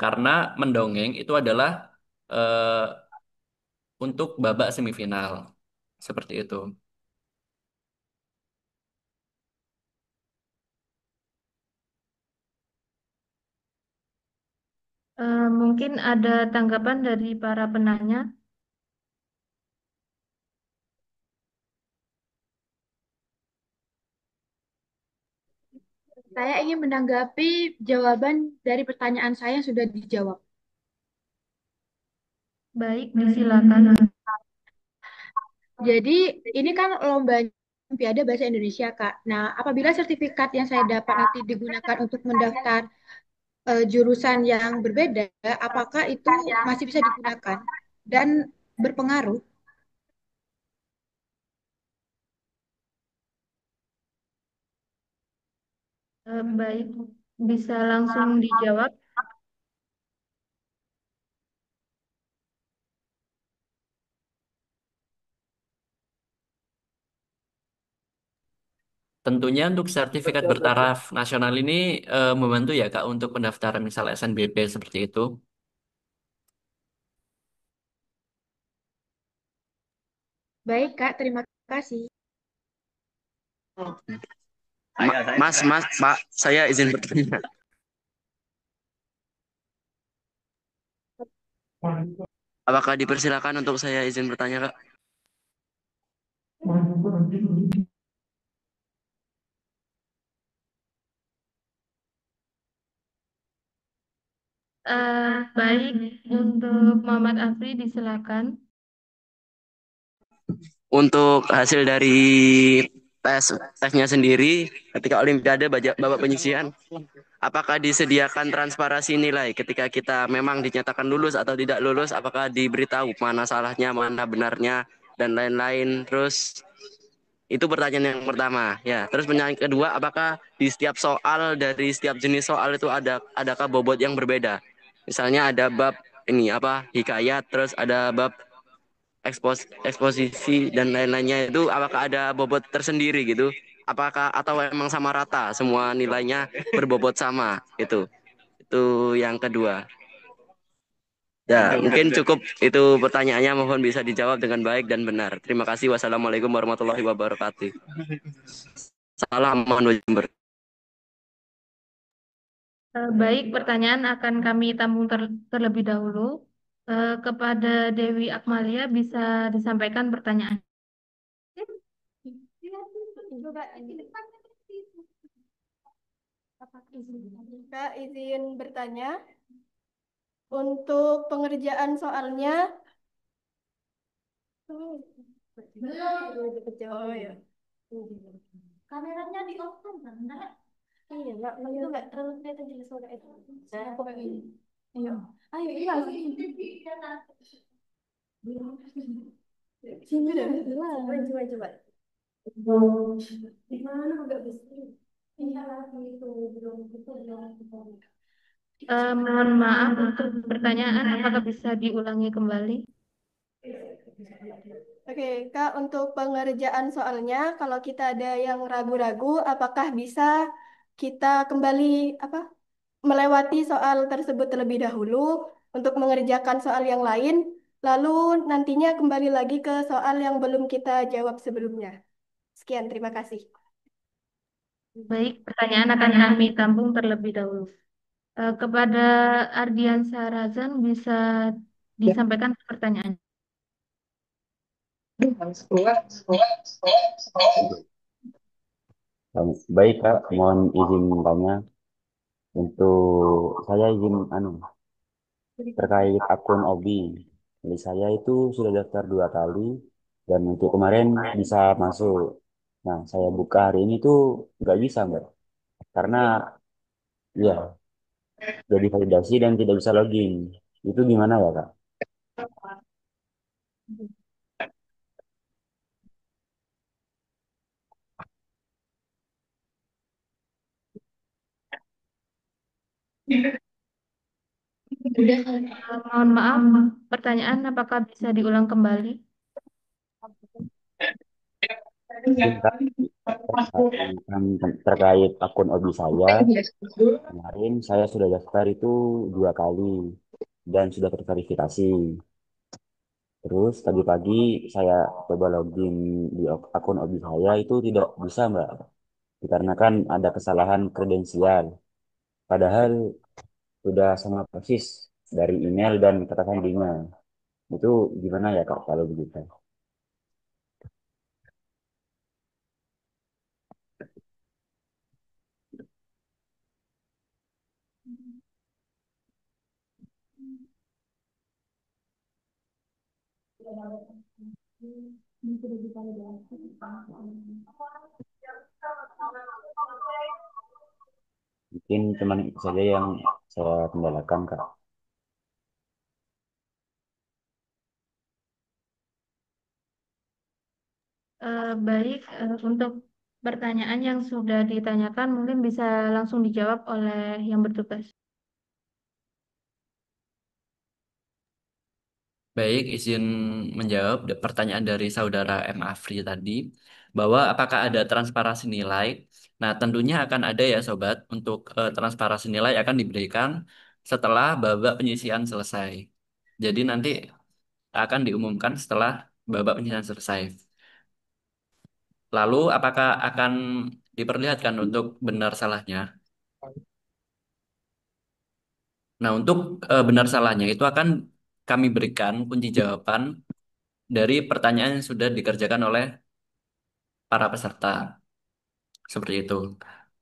Speaker 2: Karena mendongeng itu adalah eh, untuk babak semifinal. Seperti itu.
Speaker 1: Mungkin ada tanggapan dari para penanya.
Speaker 6: Saya ingin menanggapi jawaban dari pertanyaan saya yang sudah dijawab.
Speaker 1: Baik, disilakan.
Speaker 6: Jadi ini kan lomba Olimpiade Bahasa Indonesia, Kak. Nah, apabila sertifikat yang saya dapat nanti digunakan untuk mendaftar jurusan yang berbeda, apakah itu masih bisa digunakan dan berpengaruh?
Speaker 1: Baik, bisa langsung dijawab.
Speaker 2: Tentunya untuk sertifikat bertaraf nasional ini membantu ya Kak untuk pendaftaran misal SNBP seperti itu.
Speaker 6: Baik, Kak. Terima kasih.
Speaker 14: Pak, saya izin bertanya. Apakah dipersilakan untuk saya izin bertanya, Kak?
Speaker 1: Baik, untuk Muhammad Afri disilakan.
Speaker 14: Untuk hasil dari tesnya sendiri ketika Olimpiade babak penyisihan, apakah disediakan transparansi nilai ketika kita memang dinyatakan lulus atau tidak lulus? Apakah diberitahu mana salahnya, mana benarnya, dan lain-lain? Terus itu pertanyaan yang pertama, ya. Terus pertanyaan kedua, apakah di setiap soal dari setiap jenis soal itu adakah bobot yang berbeda? Misalnya ada bab ini apa hikayat, terus ada bab eksposisi dan lain-lainnya itu apakah ada bobot tersendiri gitu? Apakah atau emang sama rata semua nilainya berbobot sama itu? Itu yang kedua. Ya, mungkin cukup itu pertanyaannya. Mohon bisa dijawab dengan baik dan benar. Terima kasih. Wassalamualaikum warahmatullahi wabarakatuh. Salam Manu Jember.
Speaker 1: Baik, pertanyaan akan kami tampung terlebih dahulu. Kepada Dewi Akmalia bisa disampaikan pertanyaan.
Speaker 15: Kak, izin bertanya. Untuk pengerjaan soalnya, oh ya. Kameranya di off kan, enggak? Iya, enggak terlalu kelihatan jelas suara itu. Ayo, ayo, iya. Sini deh, coba, coba. Gimana agak bisa? Iya, itu belum.
Speaker 1: Mohon maaf untuk pertanyaan, apakah bisa diulangi kembali?
Speaker 15: Oke, Kak, untuk pengerjaan soalnya, kalau kita ada yang ragu-ragu, apakah bisa kita kembali melewati soal tersebut terlebih dahulu untuk mengerjakan soal yang lain, lalu nantinya kembali lagi ke soal yang belum kita jawab sebelumnya. Sekian, terima kasih.
Speaker 1: Baik, pertanyaan akan kami tampung terlebih dahulu. Kepada Ardian Sarazan bisa disampaikan pertanyaan.
Speaker 16: Baik Kak, mohon izin tanya. Untuk saya izin terkait akun Obi. Jadi saya itu sudah daftar 2 kali dan untuk kemarin bisa masuk. Nah, saya buka hari ini tuh nggak bisa Mbak. Karena ya jadi validasi dan tidak bisa login. Itu gimana ya Kak?
Speaker 1: Mohon maaf, pertanyaan apakah bisa diulang kembali?
Speaker 16: Mungkin Kak, terkait akun Obi saya, kemarin saya sudah daftar itu 2 kali dan sudah terverifikasi. Terus tadi pagi saya coba login di akun Obi saya itu tidak bisa Mbak, dikarenakan ada kesalahan kredensial. Padahal sudah sama persis dari email dan kata sandinya. Itu gimana ya Kak kalau begitu? Mungkin cuman itu saja yang saya kendalakan Kak.
Speaker 1: Baik, untuk pertanyaan yang sudah ditanyakan mungkin bisa langsung dijawab oleh yang bertugas.
Speaker 2: Baik, izin menjawab pertanyaan dari saudara M. Afri tadi, bahwa apakah ada transparansi nilai? Nah, tentunya akan ada ya Sobat, untuk transparansi nilai akan diberikan setelah babak penyisian selesai. Jadi nanti akan diumumkan setelah babak penyisian selesai. Lalu apakah akan diperlihatkan untuk benar salahnya? Nah, untuk benar salahnya itu akan kami berikan kunci jawaban dari pertanyaan yang sudah dikerjakan oleh para peserta. Seperti itu.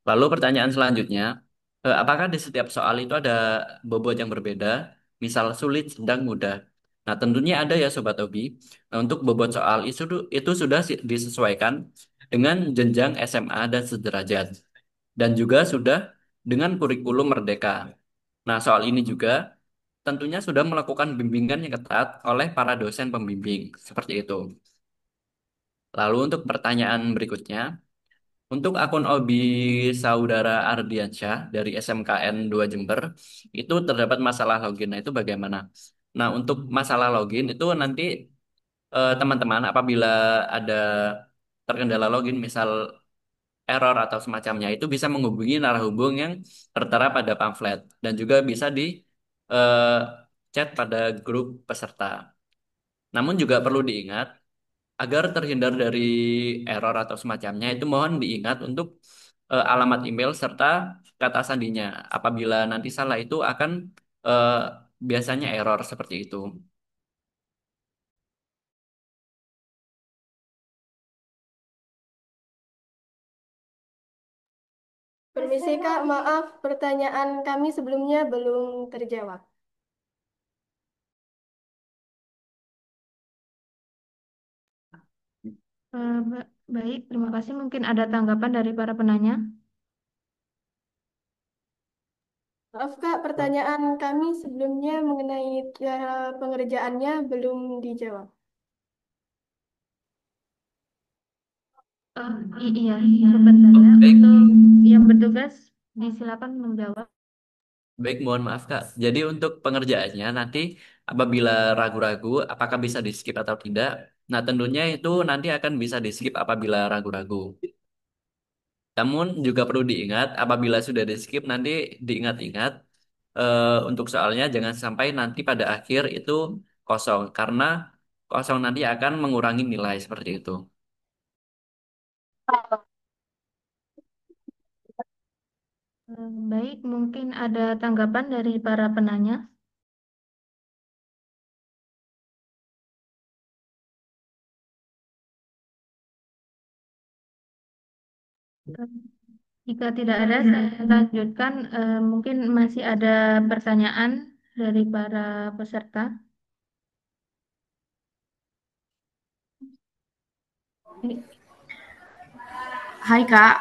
Speaker 2: Lalu pertanyaan selanjutnya, apakah di setiap soal itu ada bobot yang berbeda? Misal sulit, sedang, mudah. Nah, tentunya ada ya Sobat Obi. Nah, untuk bobot soal itu sudah disesuaikan dengan jenjang SMA dan sederajat. Dan juga sudah dengan kurikulum Merdeka. Nah, soal ini juga tentunya sudah melakukan bimbingan yang ketat oleh para dosen pembimbing. Seperti itu. Lalu untuk pertanyaan berikutnya, untuk akun Obi Saudara Ardiansyah dari SMKN 2 Jember, itu terdapat masalah login. Nah, itu bagaimana? Nah, untuk masalah login itu nanti teman-teman apabila ada terkendala login, misal error atau semacamnya, itu bisa menghubungi narahubung yang tertera pada pamflet dan juga bisa di eh, chat pada grup peserta. Namun juga perlu diingat agar terhindar dari error atau semacamnya, itu mohon diingat untuk alamat email serta kata sandinya. Apabila nanti salah itu akan eh, biasanya error seperti itu.
Speaker 15: Permisi Kak, maaf pertanyaan kami sebelumnya belum terjawab.
Speaker 1: Baik, terima kasih. Mungkin ada tanggapan dari para penanya.
Speaker 15: Maaf Kak, pertanyaan kami sebelumnya mengenai cara pengerjaannya belum dijawab.
Speaker 1: Iya, sebentar ya. Untuk yang bertugas, disilakan menjawab.
Speaker 2: Baik, mohon maaf Kak. Jadi untuk pengerjaannya nanti apabila ragu-ragu apakah bisa di skip atau tidak, nah tentunya itu nanti akan bisa di skip apabila ragu-ragu. Namun juga perlu diingat apabila sudah di skip nanti diingat-ingat untuk soalnya jangan sampai nanti pada akhir itu kosong karena kosong nanti akan mengurangi nilai seperti itu.
Speaker 1: Baik, mungkin ada tanggapan dari para penanya. Jika tidak ada, saya lanjutkan. Mungkin masih ada pertanyaan dari para peserta.
Speaker 17: Hai Kak,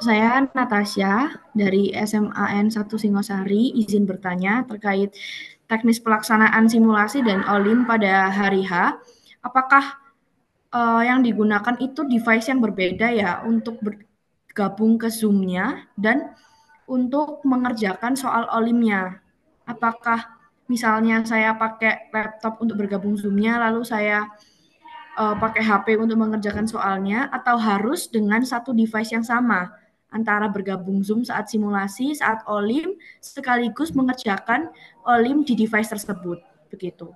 Speaker 17: saya Natasha dari SMAN 1 Singosari, izin bertanya terkait teknis pelaksanaan simulasi dan OLIM pada hari H. Apakah yang digunakan itu device yang berbeda ya untuk bergabung ke Zoom-nya dan untuk mengerjakan soal OLIM-nya? Apakah misalnya saya pakai laptop untuk bergabung Zoom-nya, lalu saya pakai HP untuk mengerjakan soalnya, atau harus dengan satu device yang sama antara bergabung Zoom saat simulasi, saat OLIM, sekaligus mengerjakan OLIM di device tersebut. Begitu.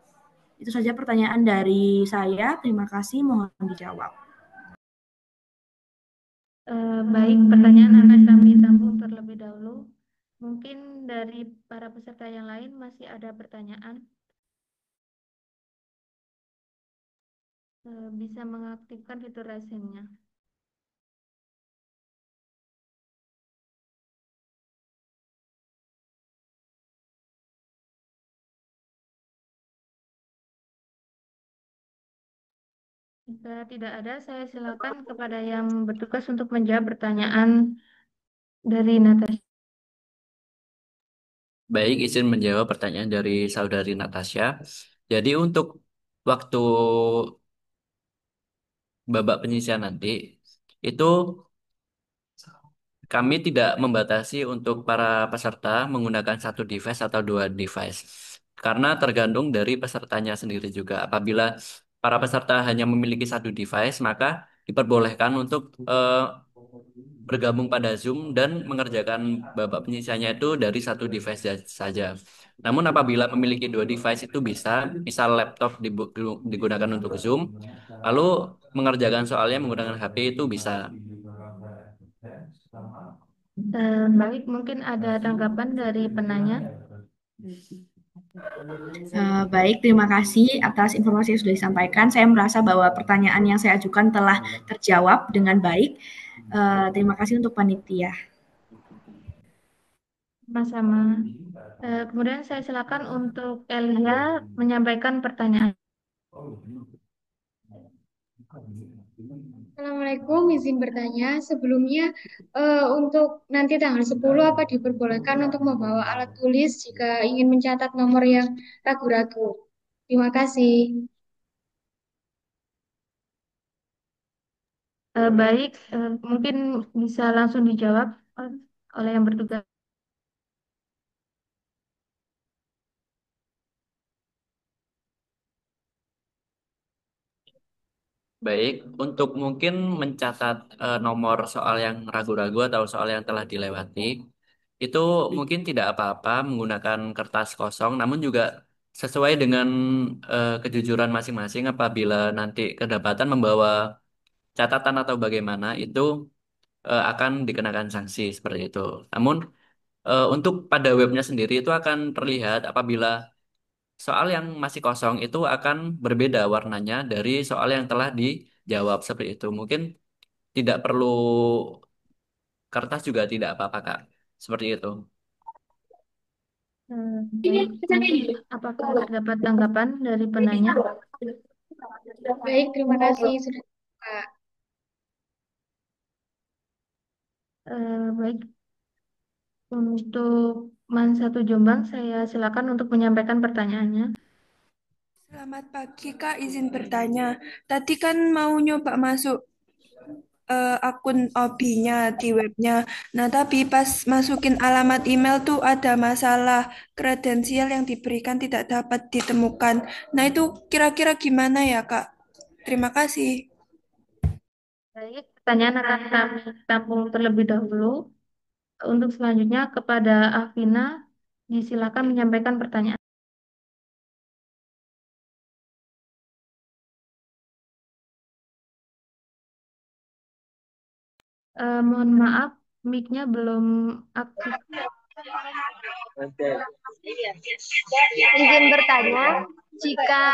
Speaker 17: Itu saja pertanyaan dari saya. Terima kasih, mohon dijawab.
Speaker 1: Baik, pertanyaan akan kami tampung terlebih dahulu. Mungkin dari para peserta yang lain masih ada pertanyaan. Bisa mengaktifkan fitur raise-hand-nya. Jika tidak ada, saya silakan kepada yang bertugas untuk menjawab pertanyaan dari Natasha.
Speaker 2: Baik, izin menjawab pertanyaan dari saudari Natasha. Jadi untuk waktu babak penyisian nanti itu kami tidak membatasi untuk para peserta menggunakan satu device atau dua device, karena tergantung dari pesertanya sendiri juga. Apabila para peserta hanya memiliki satu device, maka diperbolehkan untuk bergabung pada Zoom dan mengerjakan babak penyisiannya itu dari satu device saja. Namun apabila memiliki dua device itu bisa, misal laptop digunakan untuk Zoom, lalu mengerjakan soalnya menggunakan HP itu bisa.
Speaker 1: Baik, mungkin ada tanggapan dari penanya.
Speaker 17: Baik, terima kasih atas informasi yang sudah disampaikan. Saya merasa bahwa pertanyaan yang saya ajukan telah terjawab dengan baik. Terima kasih untuk panitia.
Speaker 1: Sama-sama. Kemudian saya silakan untuk Elia menyampaikan pertanyaan.
Speaker 18: Assalamualaikum, izin bertanya. Sebelumnya, untuk nanti tanggal 10 apa diperbolehkan untuk membawa alat tulis jika ingin mencatat nomor yang ragu-ragu? Terima kasih.
Speaker 1: Baik, mungkin bisa langsung dijawab oleh yang bertugas.
Speaker 2: Baik, untuk mungkin mencatat nomor soal yang ragu-ragu atau soal yang telah dilewati, itu mungkin tidak apa-apa menggunakan kertas kosong, namun juga sesuai dengan kejujuran masing-masing apabila nanti kedapatan membawa catatan atau bagaimana, itu akan dikenakan sanksi seperti itu. Namun untuk pada webnya sendiri itu akan terlihat apabila soal yang masih kosong itu akan berbeda warnanya dari soal yang telah dijawab seperti itu. Mungkin tidak perlu kertas juga tidak apa-apa, Kak. Seperti itu.
Speaker 1: Baik, mungkin apakah terdapat tanggapan dari penanya?
Speaker 18: Baik, terima kasih sudah Kak.
Speaker 1: Baik, untuk Man satu Jombang, saya silakan untuk menyampaikan pertanyaannya.
Speaker 19: Selamat pagi Kak, izin bertanya. Tadi kan mau nyoba masuk akun OB-nya di webnya. Nah, tapi pas masukin alamat email tuh ada masalah kredensial yang diberikan tidak dapat ditemukan. Nah, itu kira-kira gimana ya Kak? Terima kasih.
Speaker 1: Baik, pertanyaan akan kami tampung terlebih dahulu. Untuk selanjutnya kepada Afina, disilakan menyampaikan pertanyaan. Mohon maaf, mic-nya belum aktif.
Speaker 20: Izin bertanya, jika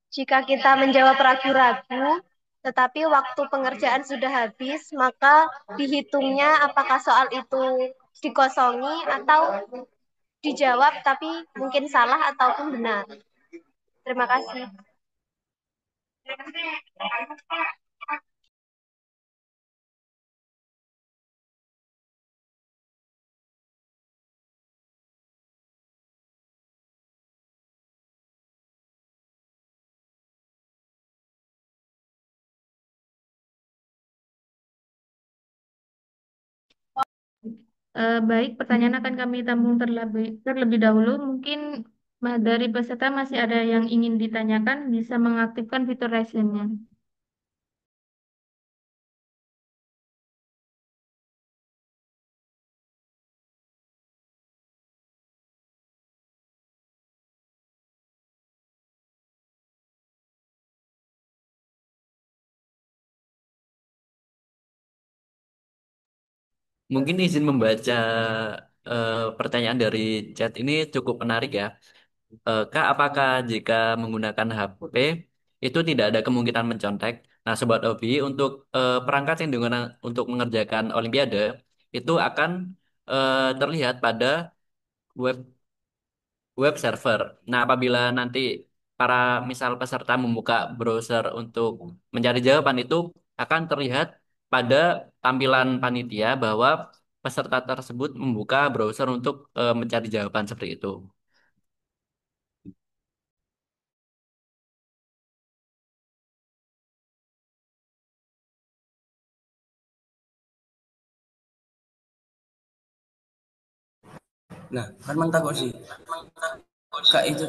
Speaker 20: jika kita menjawab ragu-ragu, tetapi waktu pengerjaan sudah habis, maka dihitungnya apakah soal itu dikosongi atau dijawab tapi mungkin salah ataupun benar. Terima kasih.
Speaker 1: Baik, pertanyaan akan kami tampung terlebih dahulu. Mungkin dari peserta masih ada yang ingin ditanyakan, bisa mengaktifkan fitur raise hand-nya.
Speaker 2: Mungkin izin membaca pertanyaan dari chat ini cukup menarik ya. Kak, apakah jika menggunakan HP itu tidak ada kemungkinan mencontek? Nah, Sobat Obi, untuk perangkat yang digunakan untuk mengerjakan Olimpiade itu akan terlihat pada web web server. Nah, apabila nanti para misal peserta membuka browser untuk mencari jawaban itu akan terlihat pada tampilan panitia bahwa peserta tersebut membuka browser untuk mencari jawaban seperti itu.
Speaker 21: Nah, kan mantap kok sih. Kak itu.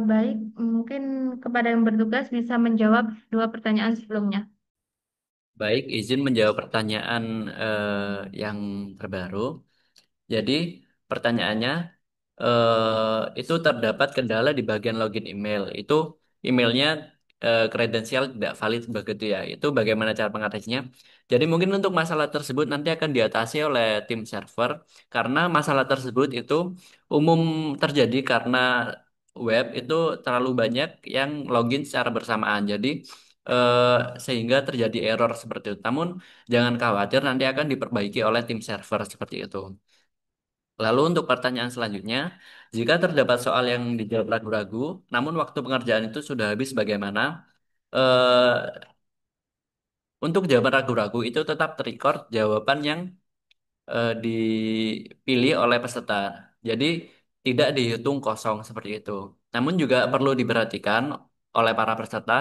Speaker 1: Baik, mungkin kepada yang bertugas bisa menjawab dua pertanyaan sebelumnya.
Speaker 2: Baik, izin menjawab pertanyaan yang terbaru. Jadi pertanyaannya itu terdapat kendala di bagian login email. Itu emailnya kredensial tidak valid begitu ya. Itu bagaimana cara mengatasinya? Jadi mungkin untuk masalah tersebut nanti akan diatasi oleh tim server karena masalah tersebut itu umum terjadi karena web itu terlalu banyak yang login secara bersamaan. Jadi eh, sehingga terjadi error seperti itu. Namun jangan khawatir nanti akan diperbaiki oleh tim server seperti itu. Lalu untuk pertanyaan selanjutnya, jika terdapat soal yang dijawab ragu-ragu, namun waktu pengerjaan itu sudah habis bagaimana? Eh, untuk jawaban ragu-ragu itu tetap terrecord jawaban yang dipilih oleh peserta. Jadi tidak dihitung kosong seperti itu. Namun juga perlu diperhatikan oleh para peserta,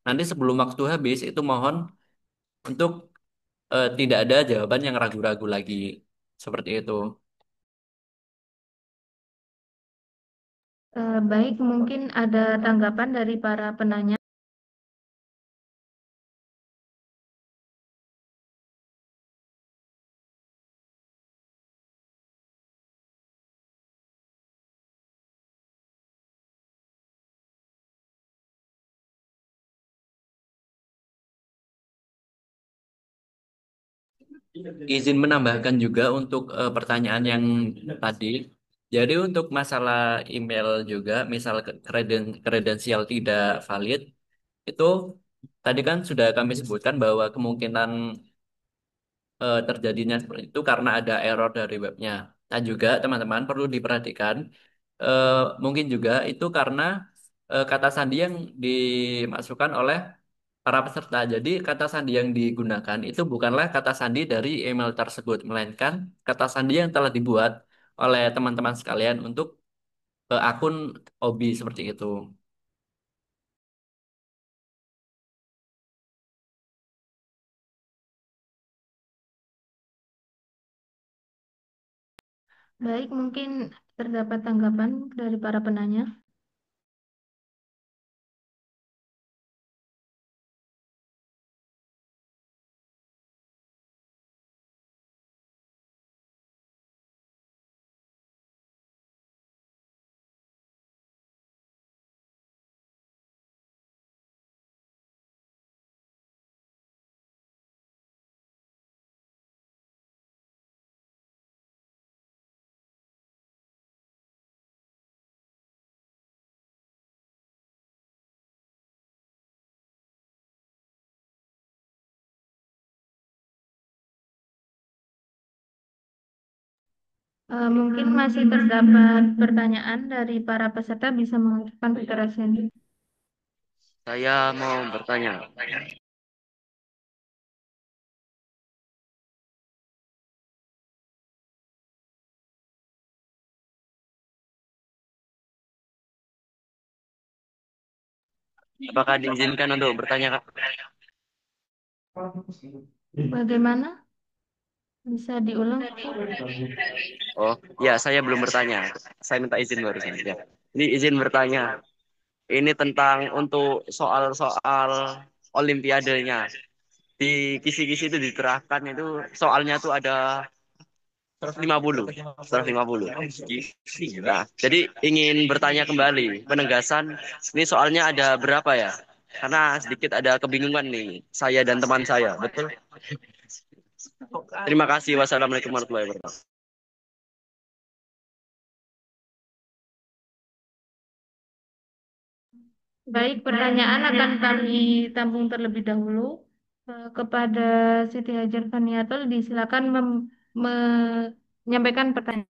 Speaker 2: nanti sebelum waktu habis itu mohon untuk tidak ada jawaban yang ragu-ragu lagi. Seperti itu.
Speaker 1: Baik, mungkin ada tanggapan dari para penanya.
Speaker 2: Izin menambahkan juga untuk pertanyaan yang tadi. Jadi untuk masalah email juga, misal kredensial tidak valid, itu tadi kan sudah kami sebutkan bahwa kemungkinan terjadinya seperti itu karena ada error dari webnya. Nah juga teman-teman perlu diperhatikan, eh, mungkin juga itu karena kata sandi yang dimasukkan oleh para peserta. Jadi kata sandi yang digunakan itu bukanlah kata sandi dari email tersebut, melainkan kata sandi yang telah dibuat oleh teman-teman sekalian untuk akun OBI seperti itu.
Speaker 1: Baik, mungkin terdapat tanggapan dari para penanya. Mungkin masih terdapat pertanyaan dari para peserta bisa mengaktifkan fitur raise hand.
Speaker 14: Saya mau bertanya. Apakah diizinkan untuk bertanya, Kak?
Speaker 1: Bagaimana? Bisa diulang?
Speaker 14: Oh, ya saya belum bertanya. Saya minta izin barusan. Ya. Ini izin bertanya. Ini tentang untuk soal-soal olimpiadenya. Di kisi-kisi itu diterahkan itu soalnya tuh ada 150. 150. Nah, jadi ingin bertanya kembali, penegasan ini soalnya ada berapa ya? Karena sedikit ada kebingungan nih, saya dan teman saya, betul? Terima kasih. Wassalamualaikum warahmatullahi wabarakatuh.
Speaker 1: Baik, pertanyaan akan kami tampung terlebih dahulu. Kepada Siti Hajar Faniatul, disilakan menyampaikan pertanyaan.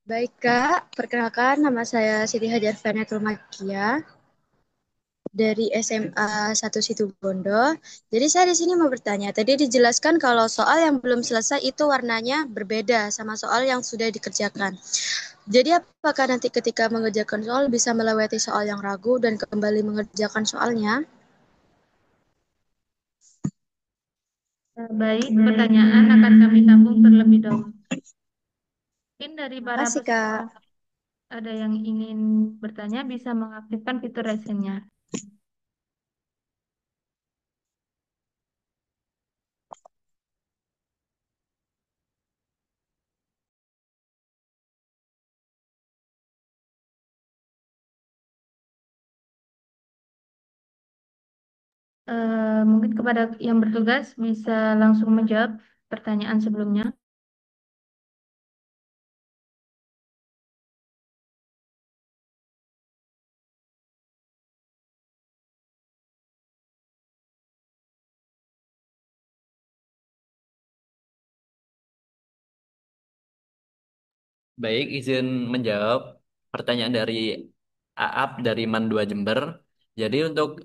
Speaker 3: Baik Kak, perkenalkan nama saya Siti Hajar Fanatul Makia dari SMA 1 Situbondo. Jadi saya di sini mau bertanya, tadi dijelaskan kalau soal yang belum selesai itu warnanya berbeda sama soal yang sudah dikerjakan. Jadi apakah nanti ketika mengerjakan soal bisa melewati soal yang ragu dan kembali mengerjakan soalnya?
Speaker 1: Baik, pertanyaan akan kami tampung terlebih dahulu. Mungkin dari para
Speaker 3: Makasih,
Speaker 1: peserta
Speaker 3: Kak.
Speaker 1: ada yang ingin bertanya bisa mengaktifkan fitur raise hand-nya. Mungkin kepada yang bertugas bisa langsung menjawab pertanyaan sebelumnya.
Speaker 2: Baik, izin menjawab pertanyaan dari AAP dari MAN 2 Jember. Jadi untuk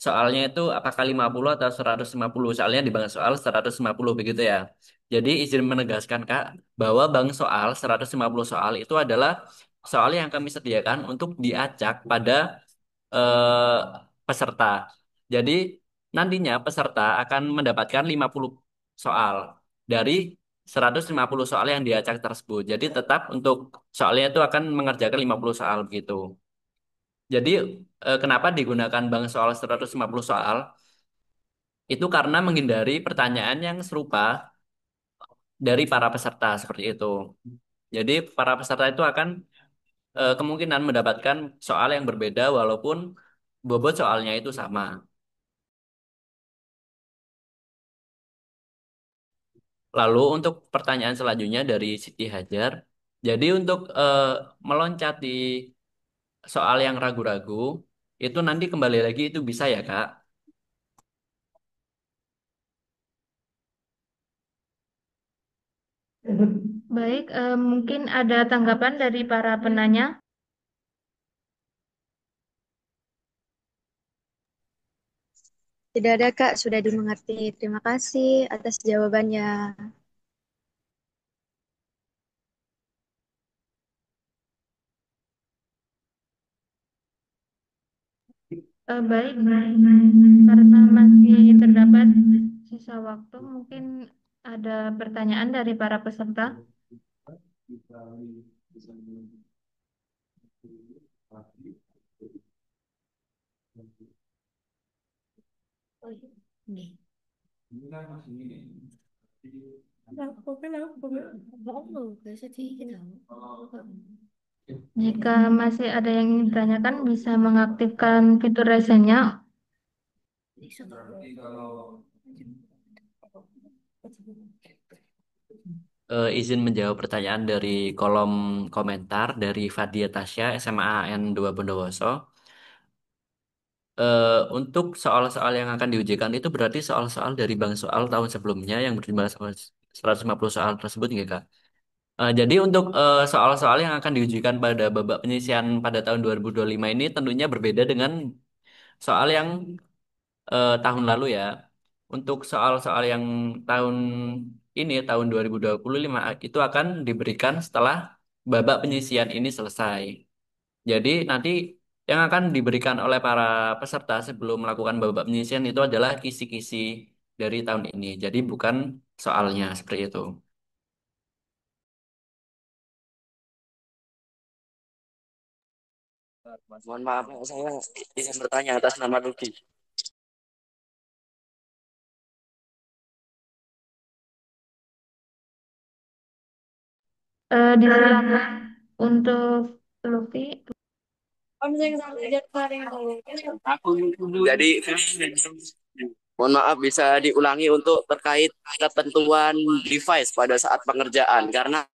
Speaker 2: soalnya itu apakah 50 atau 150. Soalnya di bank soal 150 begitu ya. Jadi izin menegaskan Kak bahwa bank soal 150 soal itu adalah soal yang kami sediakan untuk diacak pada eh, peserta. Jadi nantinya peserta akan mendapatkan 50 soal dari 150 soal yang diacak tersebut. Jadi tetap untuk soalnya itu akan mengerjakan 50 soal begitu. Jadi kenapa digunakan bank soal 150 soal? Itu karena menghindari pertanyaan yang serupa dari para peserta seperti itu. Jadi para peserta itu akan kemungkinan mendapatkan soal yang berbeda walaupun bobot soalnya itu sama. Lalu untuk pertanyaan selanjutnya dari Siti Hajar. Jadi untuk meloncati soal yang ragu-ragu, itu nanti kembali lagi itu bisa ya Kak?
Speaker 1: Baik, mungkin ada tanggapan dari para penanya.
Speaker 3: Tidak ada, Kak. Sudah dimengerti. Terima kasih atas jawabannya.
Speaker 1: Baik, karena masih terdapat sisa waktu, mungkin ada pertanyaan dari para peserta. Jika masih ada yang ingin ditanyakan, bisa mengaktifkan fitur raise-nya.
Speaker 2: Izin menjawab pertanyaan dari kolom komentar dari Fadia Tasya SMA AN 2 Bondowoso. Untuk soal-soal yang akan diujikan itu berarti soal-soal dari bank soal tahun sebelumnya yang berjumlah 150 soal tersebut nggak Kak? Jadi untuk soal-soal yang akan diujikan pada babak penyisian pada tahun 2025 ini tentunya berbeda dengan soal yang tahun lalu ya. Untuk soal-soal yang tahun ini, tahun 2025, itu akan diberikan setelah babak penyisian ini selesai. Jadi nanti yang akan diberikan oleh para peserta sebelum melakukan babak penyisian itu adalah kisi-kisi dari tahun ini. Jadi bukan soalnya seperti itu.
Speaker 14: Mohon maaf, saya izin bertanya atas nama Ruki.
Speaker 1: Disilakan untuk Luffy.
Speaker 14: Jadi, mohon maaf bisa diulangi untuk terkait ketentuan device pada saat pengerjaan karena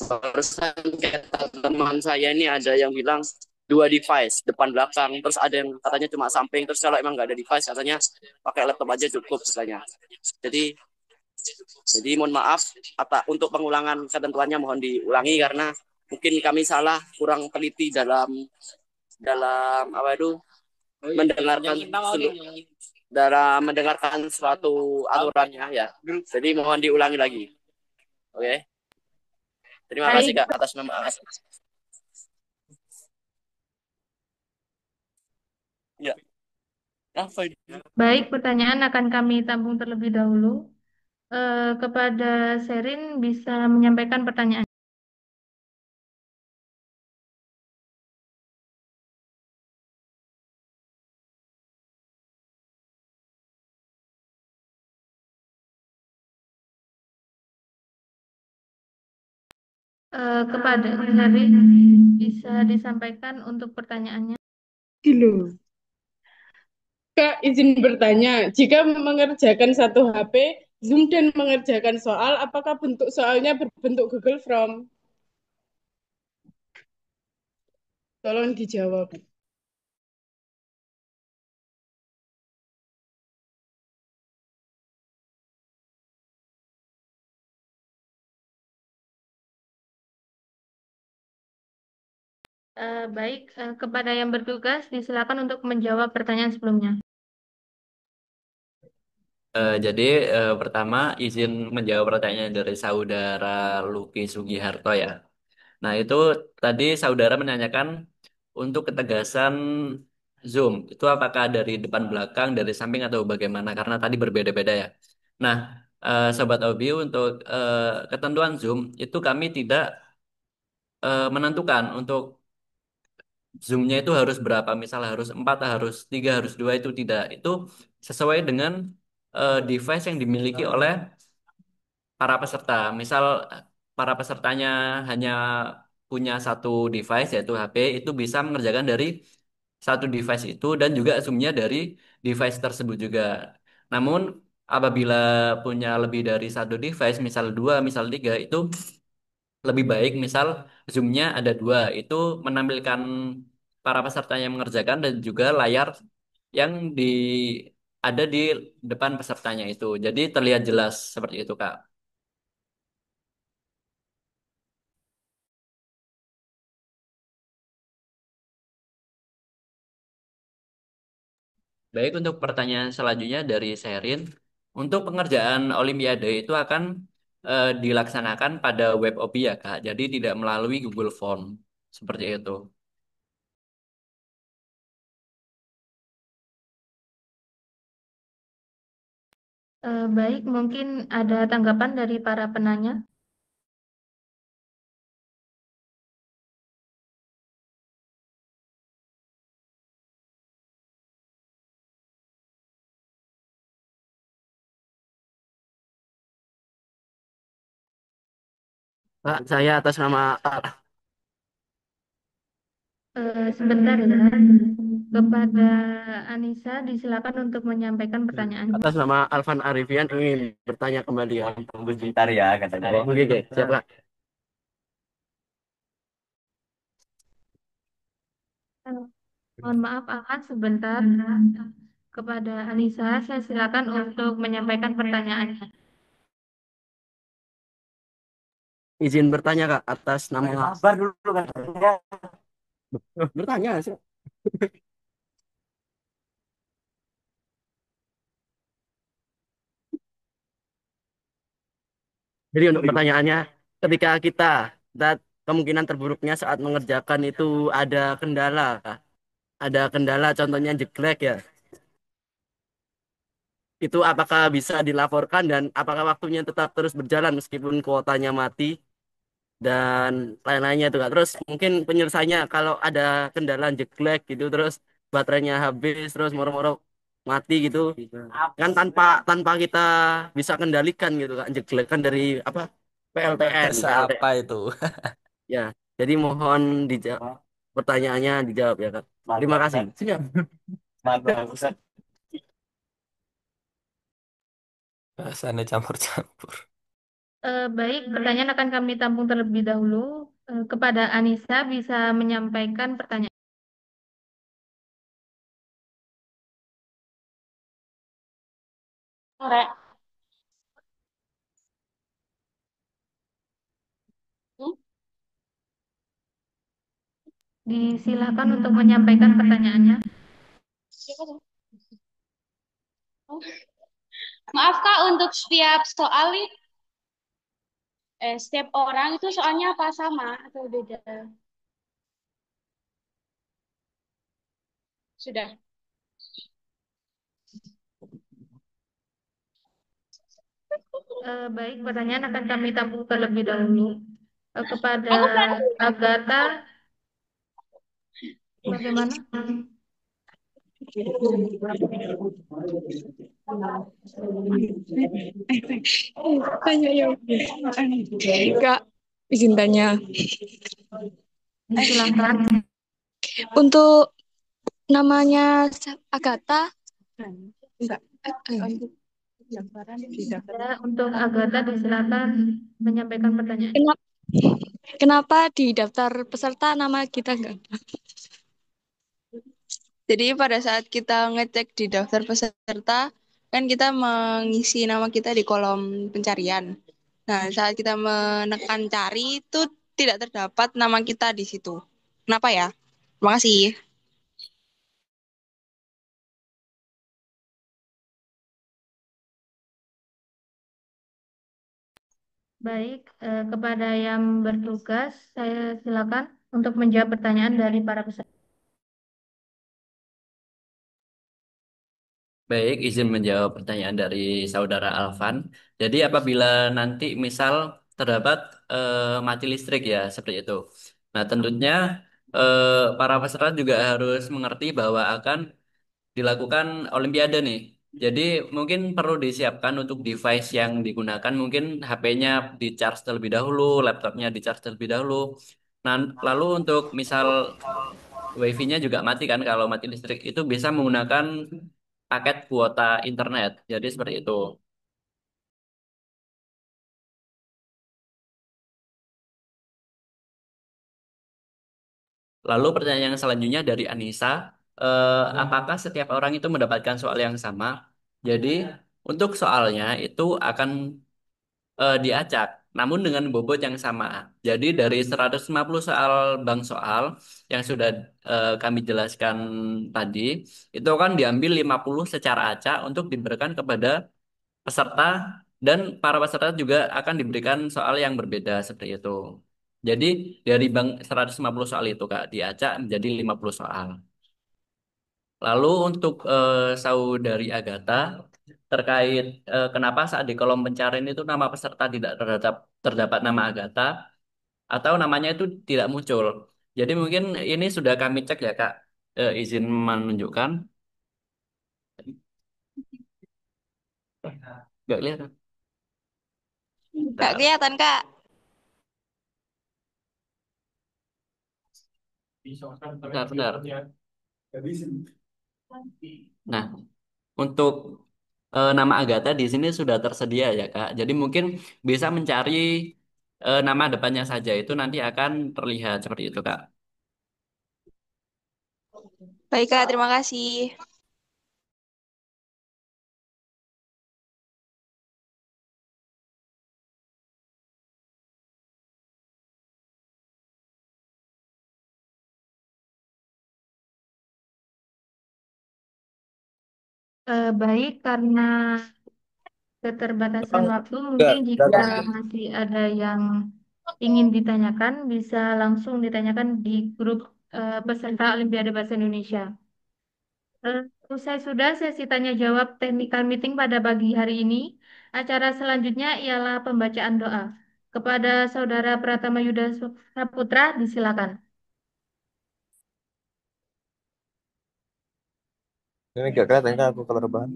Speaker 14: barusan kata teman saya ini ada yang bilang dua device depan belakang terus ada yang katanya cuma samping terus kalau emang nggak ada device katanya pakai laptop aja cukup katanya. Jadi mohon maaf untuk pengulangan ketentuannya mohon diulangi karena mungkin kami salah kurang teliti dalam apa itu mendengarkan dalam mendengarkan suatu aturannya ya. Jadi mohon diulangi lagi. Oke. Terima kasih Kak atas nama. Ya.
Speaker 1: Baik, pertanyaan akan kami tampung terlebih dahulu. Kepada Sherin bisa menyampaikan pertanyaan. Kepada Sherin bisa disampaikan untuk pertanyaannya.
Speaker 5: Dulu. Kak, izin bertanya, jika mengerjakan satu HP, Zoom dan mengerjakan soal, apakah bentuk soalnya berbentuk Google Form? Tolong dijawab.
Speaker 1: Baik, kepada yang bertugas disilakan untuk menjawab pertanyaan sebelumnya.
Speaker 2: Jadi pertama izin menjawab pertanyaan dari saudara Luki Sugiharto ya. Nah itu tadi saudara menanyakan untuk ketegasan Zoom itu apakah dari depan belakang, dari samping atau bagaimana? Karena tadi berbeda-beda ya. Nah, Sobat Obi untuk ketentuan Zoom itu kami tidak menentukan untuk Zoom-nya itu harus berapa, misal harus 4, harus 3, harus 2 itu tidak. Itu sesuai dengan device yang dimiliki oleh para peserta. Misal para pesertanya hanya punya satu device yaitu HP, itu bisa mengerjakan dari satu device itu dan juga Zoom-nya dari device tersebut juga. Namun apabila punya lebih dari satu device, misal 2, misal 3, itu lebih baik misal Zoom-nya ada 2, itu menampilkan para peserta yang mengerjakan dan juga layar yang ada di depan pesertanya itu. Jadi terlihat jelas seperti itu, Kak. Baik, untuk pertanyaan selanjutnya dari Sherin. Untuk pengerjaan Olimpiade itu akan dilaksanakan pada web OBI ya, Kak. Jadi tidak melalui Google Form. Seperti itu.
Speaker 1: Baik, mungkin ada tanggapan dari para penanya.
Speaker 14: Pak, saya atas nama
Speaker 1: Sebentar ya. Kepada Anissa disilakan untuk menyampaikan pertanyaannya.
Speaker 14: atas nama Alvan Arifian ingin bertanya kembali ya.
Speaker 16: Tunggu sebentar ya katanya.
Speaker 14: Oke, oke, siap Kak.
Speaker 1: Mohon maaf, Akan sebentar. Kepada Anissa, saya silakan untuk menyampaikan pertanyaannya.
Speaker 14: Izin bertanya Kak atas nama
Speaker 16: Sabar dulu kan.
Speaker 14: bertanya sih. Jadi untuk pertanyaannya, ketika kita kemungkinan terburuknya saat mengerjakan itu ada kendala, Kak. Ada kendala, contohnya jeglek ya. Itu apakah bisa dilaporkan dan apakah waktunya tetap terus berjalan meskipun kuotanya mati dan lain-lainnya itu Kak. Terus mungkin penyelesaiannya kalau ada kendala jeglek gitu, terus baterainya habis, terus moro-moro mati gitu, kan tanpa tanpa kita bisa kendalikan gitu Kak, jeglek kan dari apa PLTN.
Speaker 4: Siapa itu?
Speaker 14: Ya, jadi mohon dijawab pertanyaannya dijawab ya Kak. Terima kasih. Siap.
Speaker 16: Mantap.
Speaker 4: Bahasannya campur-campur.
Speaker 1: Baik, pertanyaan akan kami tampung terlebih dahulu. Kepada Anissa bisa menyampaikan pertanyaan.
Speaker 5: Sore.
Speaker 1: Disilakan untuk menyampaikan pertanyaannya.
Speaker 22: Maaf Kak, untuk setiap soal nih, setiap orang itu soalnya apa sama atau beda? Sudah.
Speaker 1: Baik, pertanyaan akan kami tampung terlebih dahulu. Kepada Agatha, bagaimana?
Speaker 23: Tanya ya. Kak, izin tanya.
Speaker 1: Silakan.
Speaker 23: Untuk namanya Agatha, enggak.
Speaker 1: Untuk Agatha disilakan menyampaikan pertanyaan.
Speaker 23: Kenapa di daftar peserta nama kita enggak?
Speaker 24: Jadi pada saat kita ngecek di daftar peserta, kan kita mengisi nama kita di kolom pencarian. Nah, saat kita menekan cari itu tidak terdapat nama kita di situ. Kenapa ya? Terima kasih.
Speaker 1: Baik, kepada yang bertugas, saya silakan untuk menjawab pertanyaan dari para peserta.
Speaker 2: Baik, izin menjawab pertanyaan dari saudara Alvan. Jadi apabila nanti misal terdapat mati listrik ya seperti itu. Nah tentunya eh, para peserta juga harus mengerti bahwa akan dilakukan Olimpiade nih. Jadi mungkin perlu disiapkan untuk device yang digunakan. Mungkin HP-nya di-charge terlebih dahulu, laptopnya di-charge terlebih dahulu. Nah lalu untuk misal WiFi-nya juga mati kan kalau mati listrik itu bisa menggunakan paket kuota internet. Jadi seperti itu. Lalu pertanyaan yang selanjutnya dari Anissa, apakah setiap orang itu mendapatkan soal yang sama? Jadi untuk soalnya itu akan diacak, namun dengan bobot yang sama. Jadi dari 150 soal bank soal yang sudah kami jelaskan tadi, itu kan diambil 50 secara acak untuk diberikan kepada peserta dan para peserta juga akan diberikan soal yang berbeda seperti itu. Jadi dari bank 150 soal itu Kak diacak menjadi 50 soal. Lalu untuk saudari Agatha terkait kenapa saat di kolom pencarian itu nama peserta tidak terdapat nama Agatha atau namanya itu tidak muncul. Jadi mungkin ini sudah kami cek ya Kak. Izin menunjukkan. Nggak kelihatan.
Speaker 24: Nggak
Speaker 2: Bentar.
Speaker 24: kelihatan, Kak.
Speaker 2: Benar, benar. Nah, untuk nama Agatha di sini sudah tersedia ya Kak. Jadi mungkin bisa mencari nama depannya saja itu nanti akan terlihat seperti itu Kak.
Speaker 24: Baik, Kak. Terima kasih.
Speaker 1: Baik, karena keterbatasan waktu, mungkin jika masih ada yang ingin ditanyakan, bisa langsung ditanyakan di grup peserta Olimpiade Bahasa Indonesia. Usai sudah sesi tanya jawab technical meeting pada pagi hari ini, acara selanjutnya ialah pembacaan doa. Kepada Saudara Pratama Yuda Saputra, disilakan.
Speaker 8: Ini gak kelihatan kan aku kalau rebahan.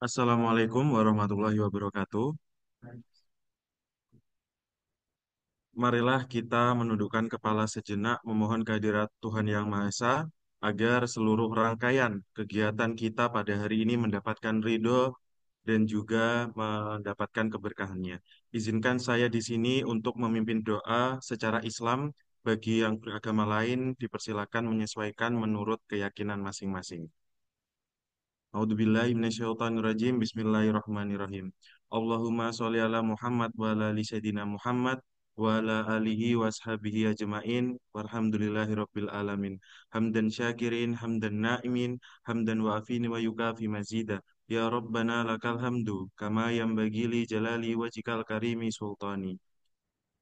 Speaker 9: Assalamualaikum warahmatullahi wabarakatuh. Marilah kita menundukkan kepala sejenak memohon kehadirat Tuhan Yang Maha Esa agar seluruh rangkaian kegiatan kita pada hari ini mendapatkan ridho dan juga mendapatkan keberkahannya. Izinkan saya di sini untuk memimpin doa secara Islam. Bagi yang beragama lain dipersilakan menyesuaikan menurut keyakinan masing-masing. A'udzubillahi minasyaitonirrajim. Bismillahirrahmanirrahim. Allahumma sholli ala Muhammad wa ala ali sayyidina Muhammad wa ala alihi wa ashabihi ajmain walhamdulillahi rabbil alamin. Hamdan syakirin, hamdan na'imin, hamdan wa afini wa yukafi mazida. Ya Rabbana lakal hamdu kama yanbaghi li jalali wajhikal karimi sultani.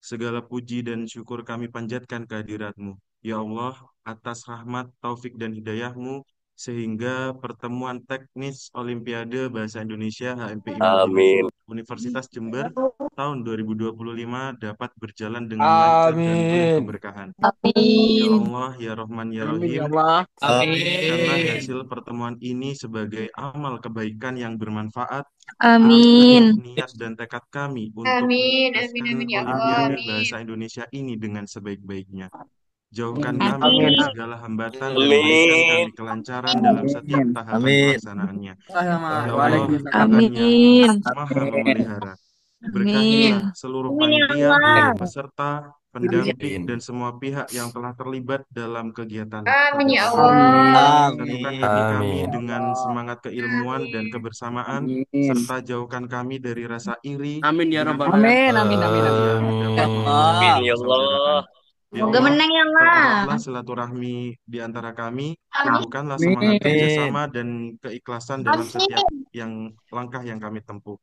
Speaker 9: Segala puji dan syukur kami panjatkan kehadirat-Mu. Ya Allah, atas rahmat, taufik, dan hidayah-Mu, sehingga pertemuan teknis Olimpiade Bahasa Indonesia HMPI
Speaker 14: Amin.
Speaker 9: Mendikbud Universitas Jember tahun 2025 dapat berjalan dengan lancar dan penuh keberkahan. Ya Allah, Ya Rahman, Ya Rahim, jadikanlah hasil pertemuan ini sebagai amal kebaikan yang bermanfaat atas niat dan tekad kami untuk
Speaker 18: Amin, amin,
Speaker 9: mensukseskan
Speaker 18: amin ya Allah.
Speaker 9: Olimpiade
Speaker 18: Amin.
Speaker 9: Bahasa Indonesia ini dengan sebaik-baiknya. Jauhkan kami dari segala hambatan dan berikan kami kelancaran dalam setiap tahapan pelaksanaannya. Ya Allah, Tuhan yang Maha Memelihara. Berkahilah
Speaker 10: Amin.
Speaker 9: seluruh
Speaker 10: Amin ya
Speaker 9: panitia,
Speaker 10: Allah.
Speaker 9: peserta, pendamping,
Speaker 4: Amin.
Speaker 9: dan semua pihak yang telah terlibat dalam kegiatan
Speaker 6: Amin
Speaker 9: pada
Speaker 6: ya
Speaker 9: pagi hari ini.
Speaker 6: Allah.
Speaker 9: Satukan
Speaker 11: Amin.
Speaker 9: hati kami
Speaker 4: Amin.
Speaker 9: dengan semangat keilmuan dan
Speaker 6: Amin.
Speaker 9: kebersamaan,
Speaker 11: Amin.
Speaker 9: serta jauhkan kami dari rasa iri
Speaker 14: Amin ya
Speaker 9: dengan
Speaker 14: Rabbal
Speaker 9: penyakit
Speaker 14: Alamin.
Speaker 11: Amin. Amin. Amin. Amin.
Speaker 9: yang
Speaker 11: Ya
Speaker 9: dapat
Speaker 4: Amin.
Speaker 11: Allah.
Speaker 9: menyebabkan
Speaker 14: Ya
Speaker 9: persaudarakan.
Speaker 14: Allah.
Speaker 9: Ya
Speaker 11: Semoga
Speaker 9: Allah,
Speaker 11: menang ya Allah.
Speaker 9: pereratlah silaturahmi di antara kami, tumbuhkanlah semangat
Speaker 11: Amin.
Speaker 9: kerjasama dan keikhlasan dalam setiap langkah yang kami tempuh.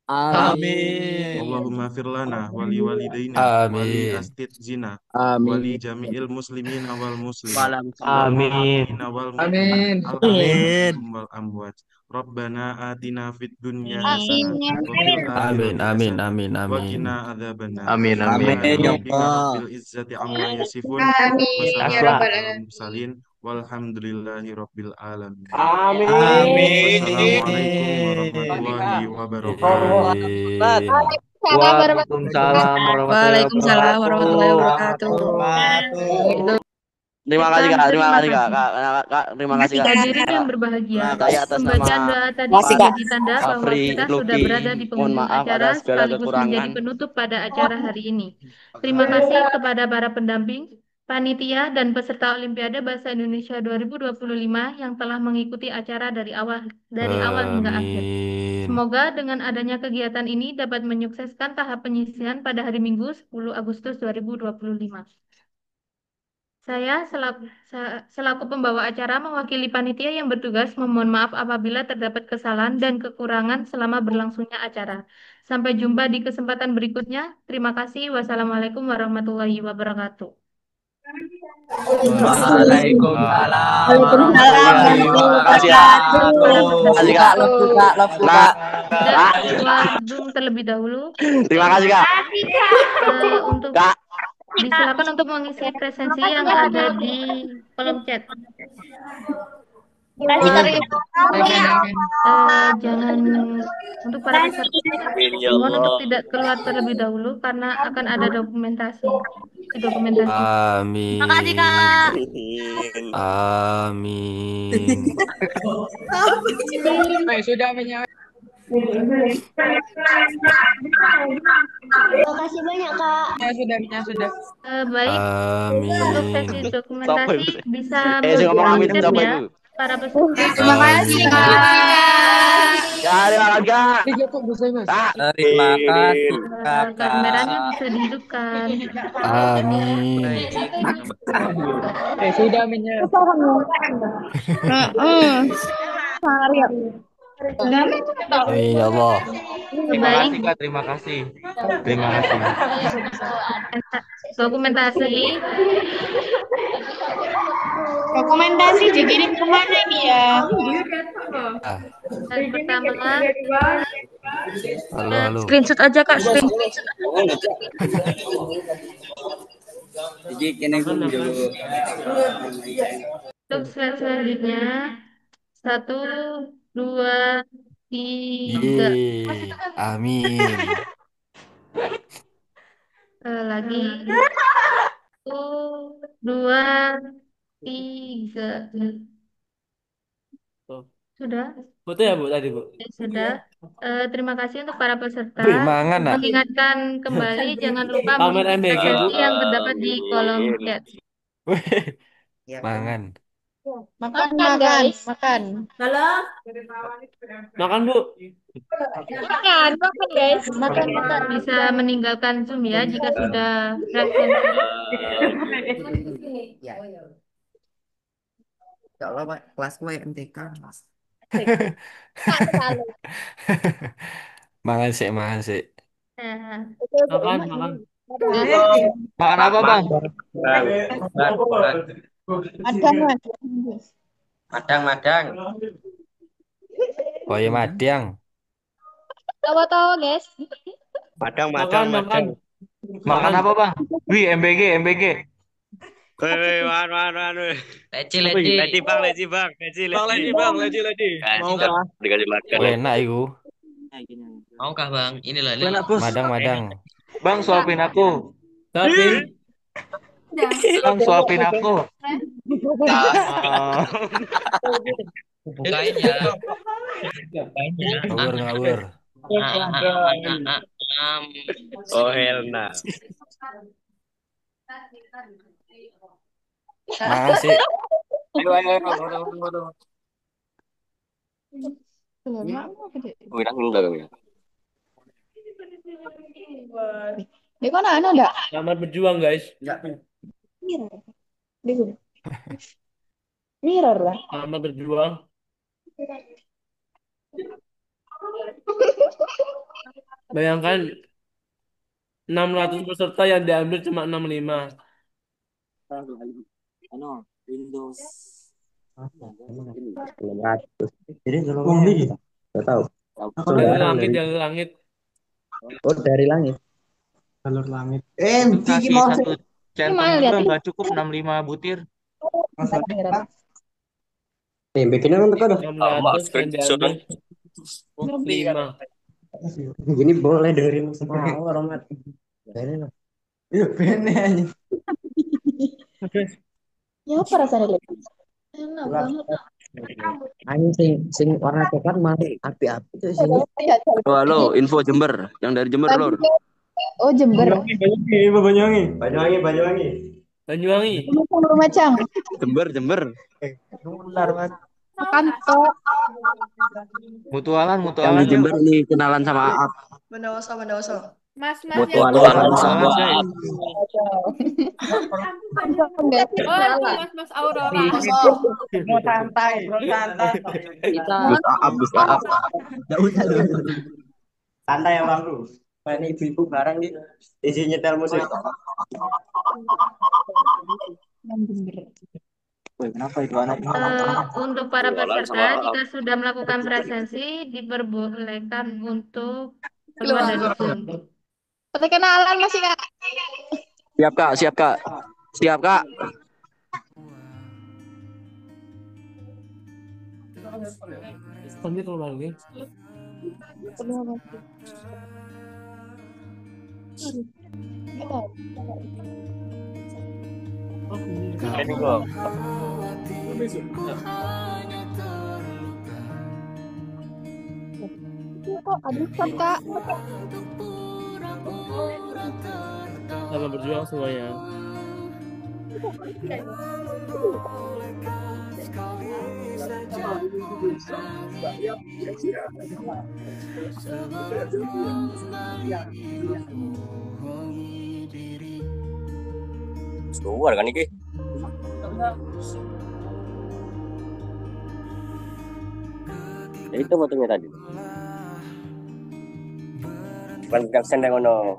Speaker 11: Amin.
Speaker 9: Allahumma fir lana wali walidaina wali
Speaker 4: Amin.
Speaker 9: astizina wali
Speaker 11: Amin.
Speaker 9: jami'il muslimina wal muslimat wal
Speaker 14: Amin.
Speaker 9: mu'minina wal mu'minat
Speaker 11: Amin.
Speaker 9: al ahya'i
Speaker 11: Amin.
Speaker 9: minhum wal amwat. Rabbana atina fid dunya
Speaker 18: Amin.
Speaker 9: hasanah wa fil
Speaker 4: Amin.
Speaker 9: akhirati
Speaker 4: Amin.
Speaker 9: hasanah
Speaker 4: Amin.
Speaker 9: wa
Speaker 4: Amin.
Speaker 9: qina adzabannar.
Speaker 14: Amin. Amin.
Speaker 11: Amin
Speaker 9: Subhana
Speaker 11: ya
Speaker 9: rabbika
Speaker 11: Allah.
Speaker 9: rabbil izzati amma yasifun wa
Speaker 6: Amin ya
Speaker 9: salamun
Speaker 6: Rabbal
Speaker 9: alal
Speaker 6: Alamin.
Speaker 9: mursalin walhamdulillahi rabbil alamin.
Speaker 14: Amin.
Speaker 9: Wassalamualaikum warahmatullahi wabarakatuh.
Speaker 4: Amin.
Speaker 6: Waalaikumsalam warahmatullahi
Speaker 21: Waalaikumsalam warahmatullahi
Speaker 23: Waalaikumsalam warahmatullahi
Speaker 21: wabarakatuh.
Speaker 23: wabarakatuh.
Speaker 14: Terima kasih Kak. Terima kasih Kak. Kak, terima kasih Kak.
Speaker 1: Hadirin yang berbahagia,
Speaker 14: Saya atas
Speaker 1: pembacaan
Speaker 14: nama
Speaker 1: doa tadi
Speaker 14: Pak
Speaker 1: menjadi tanda bahwa
Speaker 14: Afri
Speaker 1: kita sudah
Speaker 14: Luki,
Speaker 1: berada di
Speaker 14: mohon
Speaker 1: penghujung
Speaker 14: maaf
Speaker 1: acara
Speaker 14: atas segala
Speaker 1: sekaligus menjadi
Speaker 14: kekurangan.
Speaker 1: penutup pada acara hari ini. Terima kasih kepada para pendamping, panitia, dan peserta Olimpiade Bahasa Indonesia 2025 yang telah mengikuti acara dari awal hingga akhir.
Speaker 4: Amin.
Speaker 1: Semoga dengan adanya kegiatan ini dapat menyukseskan tahap penyisihan pada hari Minggu 10 Agustus 2025. Saya selaku pembawa acara mewakili panitia yang bertugas memohon maaf apabila terdapat kesalahan dan kekurangan selama berlangsungnya acara. Sampai jumpa di kesempatan berikutnya. Terima kasih. Wassalamualaikum warahmatullahi wabarakatuh.
Speaker 21: Waalaikumsalam
Speaker 23: Waalaikumsalam
Speaker 21: warahmatullahi
Speaker 23: warahmatullahi
Speaker 14: Makasih Kak.
Speaker 23: wabarakatuh.
Speaker 14: Makasih
Speaker 21: Kak,
Speaker 14: Kak.
Speaker 21: love you Kak, love you
Speaker 14: Kak.
Speaker 21: Kak.
Speaker 1: Dan keluar Zoom terlebih dahulu.
Speaker 14: Terima kasih Kak.
Speaker 1: Untuk
Speaker 14: Kak.
Speaker 1: disilakan untuk mengisi presensi yang ada di kolom chat. Jangan untuk para peserta
Speaker 14: Amin ya
Speaker 1: mohon untuk
Speaker 14: Allah.
Speaker 1: tidak keluar terlebih dahulu karena akan ada dokumentasi.
Speaker 4: Amin.
Speaker 23: Makasih Kak.
Speaker 4: Amin.
Speaker 11: Sudah menyampai.
Speaker 20: Terima kasih banyak, Kak.
Speaker 11: Sudah.
Speaker 1: Baik, untuk sesi
Speaker 4: Amin.
Speaker 1: dokumentasi bisa
Speaker 14: Saya ngomong amin
Speaker 1: chat
Speaker 14: siapa
Speaker 1: ya
Speaker 14: itu?
Speaker 1: para peserta.
Speaker 23: Terima kasih Kak.
Speaker 14: Ya, terima kasih Kak. Kak.
Speaker 21: Terima kasih
Speaker 1: Kameranya
Speaker 21: Kakak.
Speaker 1: bisa dihidupkan.
Speaker 4: Amin.
Speaker 11: Sudah menyampai.
Speaker 4: Amin ya Allah.
Speaker 21: Terima
Speaker 1: Baik,
Speaker 21: kasih Kak, terima kasih. Terima kasih.
Speaker 1: dokumentasi.
Speaker 6: Dokumentasi dikirim kemana nih ya?
Speaker 4: Ah,
Speaker 1: Hari pertama,
Speaker 4: halo.
Speaker 23: Screenshot aja Kak, screenshot.
Speaker 11: Jadi kena dulu.
Speaker 1: untuk slide selanjutnya 1, 2, 3.
Speaker 4: Yeay. Amin.
Speaker 1: Lagi 1, 2, 3. Sudah?
Speaker 21: Betul ya Bu tadi Bu?
Speaker 1: Ya, sudah. Terima kasih untuk para peserta.
Speaker 4: Wih, mangan nak.
Speaker 1: Mengingatkan kembali jangan lupa
Speaker 21: Pamer
Speaker 1: mengisi
Speaker 21: MBG, Bu.
Speaker 1: presensi yang terdapat di kolom chat.
Speaker 4: Wih, mangan.
Speaker 6: Makan, guys. Makan.
Speaker 22: Halo?
Speaker 21: Makan Bu.
Speaker 6: Makan, guys. Makan.
Speaker 1: Bisa meninggalkan Zoom ya jika sudah presensi.
Speaker 11: Ya Allah, Pak. Kelas gue MTK.
Speaker 4: Mangan sih.
Speaker 1: Nah,
Speaker 21: Makan.
Speaker 11: Makan apa, Bang?
Speaker 21: Madang.
Speaker 4: Oh ya madang.
Speaker 6: Tawa-tawa, guys.
Speaker 14: Madang.
Speaker 11: Makan apa, Bang? Wih, MBG.
Speaker 14: Woi, wan.
Speaker 21: Leci.
Speaker 14: Leci bang.
Speaker 11: Mau kah?
Speaker 14: Dikasih makan.
Speaker 4: Oh, enak itu.
Speaker 21: Mau kah Bang? Inilah.
Speaker 11: Enak, Bos.
Speaker 4: Madang.
Speaker 11: Bang, suapin aku.
Speaker 21: Tapi
Speaker 11: Bang, suapin aku.
Speaker 21: bukain ya.
Speaker 4: Ngawur.
Speaker 21: Ah.
Speaker 14: Oh, Helna.
Speaker 4: Makasih.
Speaker 14: Ayo, ayo, ayo, ayo. Udah belakang ya.
Speaker 23: Di mana anu enggak?
Speaker 7: Selamat berjuang guys.
Speaker 23: Mirror. Di sini. Mirror lah.
Speaker 7: Selamat berjuang. Bayangkan 600 peserta yang diambil cuma 65.
Speaker 16: Windows.
Speaker 10: Jadi kalau gitu. Gak tahu.
Speaker 7: Jalur langit, jalur langit.
Speaker 10: Oh, dari langit. Jalur langit.
Speaker 11: Kasih
Speaker 10: mau
Speaker 11: satu
Speaker 23: Ini
Speaker 11: centum
Speaker 23: mana
Speaker 11: bro,
Speaker 23: liatin?
Speaker 11: nggak cukup 65 butir.
Speaker 10: nih bikinnya untuk ada.
Speaker 7: 600 yang diambil 5.
Speaker 10: Gini boleh dengerin semua orang mat. Ini lah. Iya, bener aja.
Speaker 23: Ya apa rasanya lagi? Enak banget.
Speaker 10: Angin sing warna coklat mah api-api tuh sini.
Speaker 14: Halo, info Jember. Yang dari Jember, Lur.
Speaker 23: Oh, Jember.
Speaker 10: Banyuwangi.
Speaker 7: Banyuwangi.
Speaker 23: Lumajang.
Speaker 14: Jember.
Speaker 10: Benar banget.
Speaker 23: Kantor.
Speaker 11: Mutualan
Speaker 14: Yang di Jember nih kenalan sama Aap.
Speaker 23: Bondowoso.
Speaker 12: Mas yang
Speaker 14: Mutualan
Speaker 12: Oh,
Speaker 14: sama
Speaker 11: guys.
Speaker 14: Aap.
Speaker 12: Mas Aurora.
Speaker 10: Mau santai.
Speaker 23: Kita
Speaker 14: Gus Aap.
Speaker 10: Santai ya Bang Lu. Ini ibu-ibu bareng nih. Isi nyetel musik. Woi, kenapa itu anak?
Speaker 1: Untuk para
Speaker 14: Jualan
Speaker 1: peserta,
Speaker 14: sama
Speaker 1: jika sudah melakukan presentasi, diperbolehkan untuk keluar dari Zoom.
Speaker 23: perkenalan masih Kak.
Speaker 14: Siap, Kak. Siap, Kak.
Speaker 7: Nanti keluar lagi.
Speaker 11: Ini kok.
Speaker 23: Kok adusan Kak.
Speaker 7: Selamat berjuang semuanya.
Speaker 14: Keluar kan iki? Ya, itu fotonya tadi. Bukan caption yang ngono.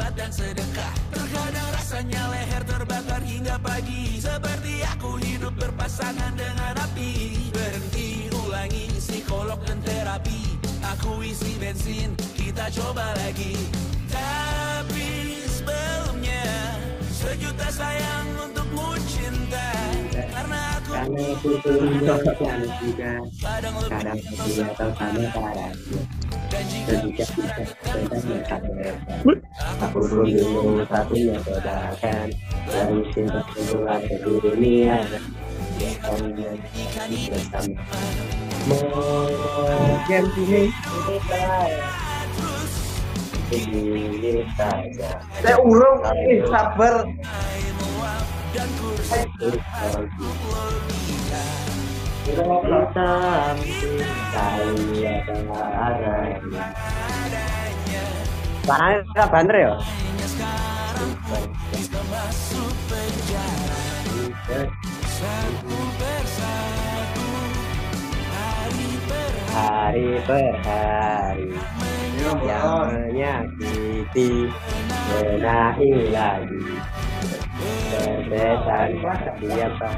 Speaker 13: sholat dan sedekah. Terkadang rasanya leher terbakar hingga pagi, seperti aku hidup berpasangan dengan api. Berhenti, ulangi psikolog dan terapi. Aku isi bensin, kita coba lagi. Tapi sebelumnya, sejuta sayang untukmu cinta. Karena aku
Speaker 10: tunjukkan juga kadang lebih atau sama parah. Dan jika kita sedang aku pun dulu satunya saudarakan dari cinta keluar ke dunia. Kami bersama menjadi ini saja. Saya urung, sabar. Kita mencintai ada. Karena kita banter ya. Hari per hari yang menyakiti benahi lagi berbesan siapa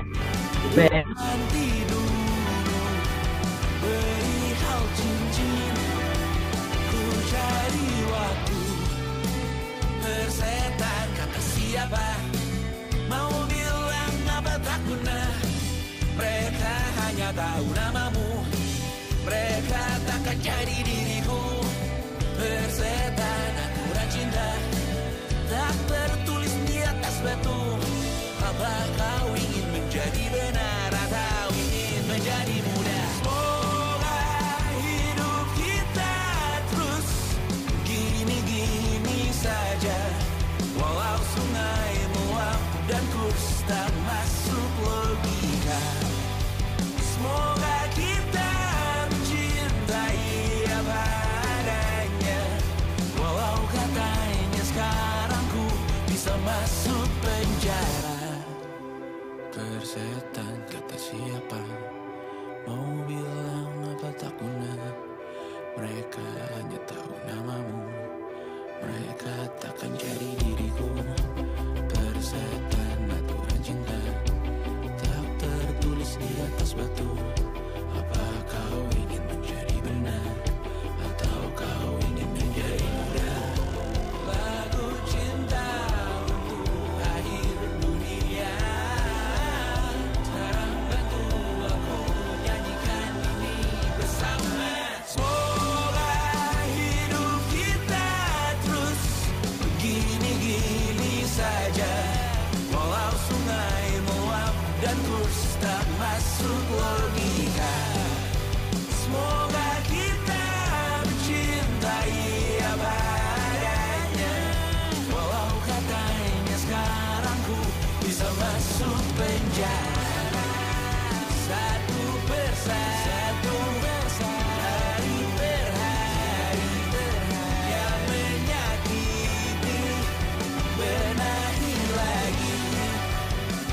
Speaker 13: perihal cincin, ku cari waktu. Persetan kata siapa, mau bilang apa tak guna. Mereka hanya tahu namamu, mereka takkan jadi diriku. Persetan aturan cinta tak tertulis di atas batu. Apa kau ingin menjadi benar atau ingin menjadi muda? Semoga hidup kita terus gini-gini saja. Walau sungai meluap dan kurs tak masuk logika. Semoga kita mencintai apa adanya. Walau katanya sekarang ku bisa masuk penjara. Persetan kata siapa, mau bilang apa tak guna. Mereka hanya tahu namamu, mereka takkan jadi diriku. Persetan aturan cinta tak tertulis di atas batu. Apa kau ingin menjadi benar atau kau ingin menjadi muda? Lagu cinta untuk akhir dunia. Sekarang bantu aku nyanyikan ini bersama. Semoga hidup kita terus begini-gini saja. Walau sungai meluap dan kurs tak masuk logika. Semoga kita mencintai apa adanya. Walau katanya sekarang ku bisa masuk penjara. Satu persatu, hari per hari yang menyakiti benahi lagi.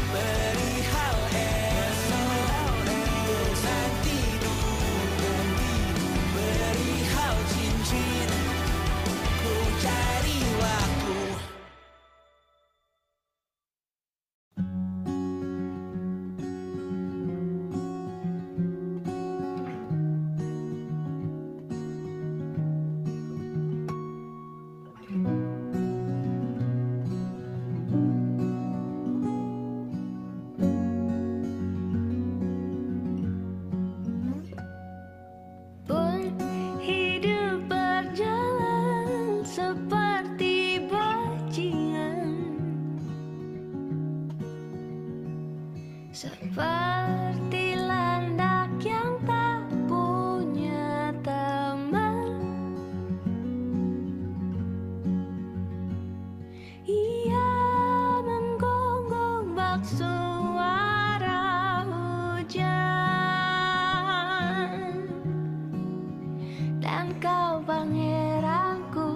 Speaker 13: Perihal esok bosan tidur, perihal cincin ku cari waktu.
Speaker 15: Pun hidup berjalan seperti bajingan, seperti landak yang tak punya teman. Ia menggonggong bak suara hujan, dan kau pangeranku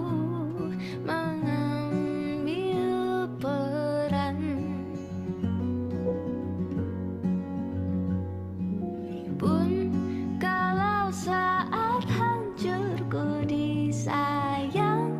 Speaker 15: mengambil peran. Pun kalau saat hancurku disayang,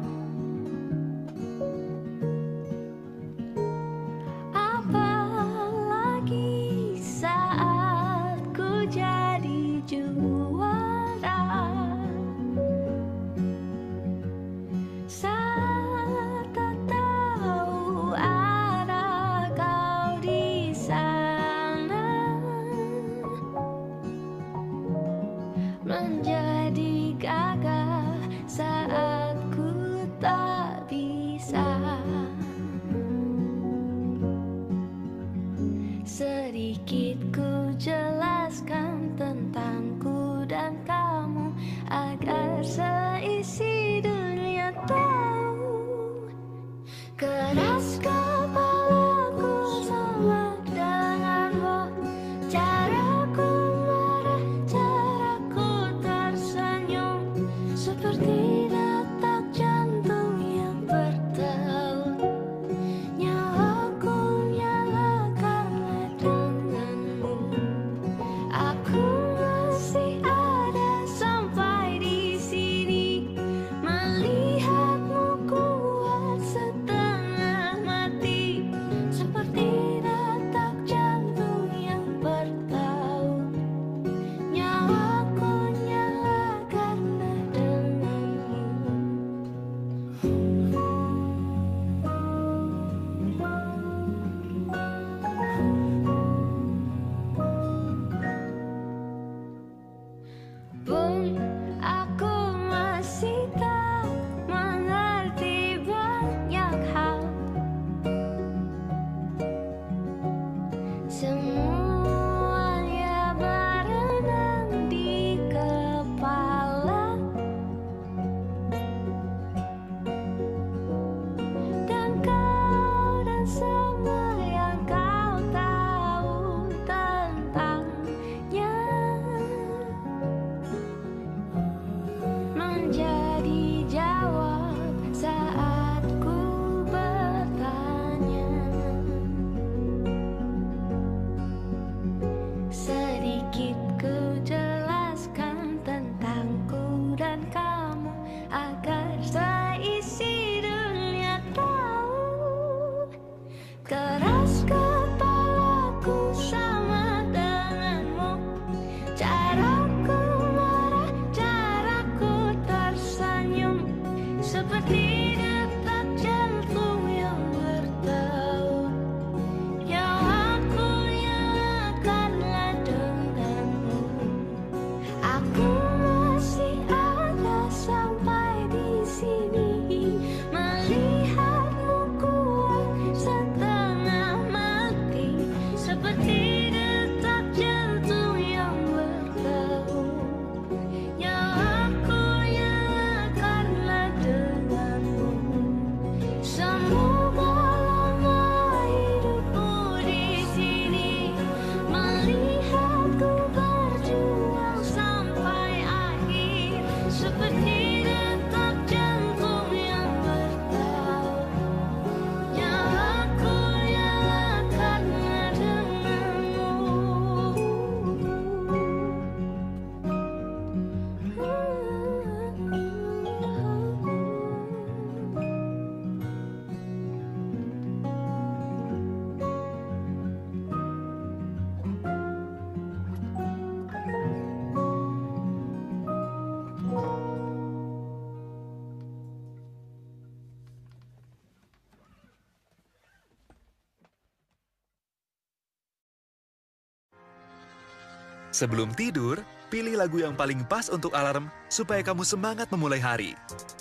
Speaker 3: Sebelum tidur, pilih lagu yang paling pas untuk alarm supaya kamu semangat memulai hari.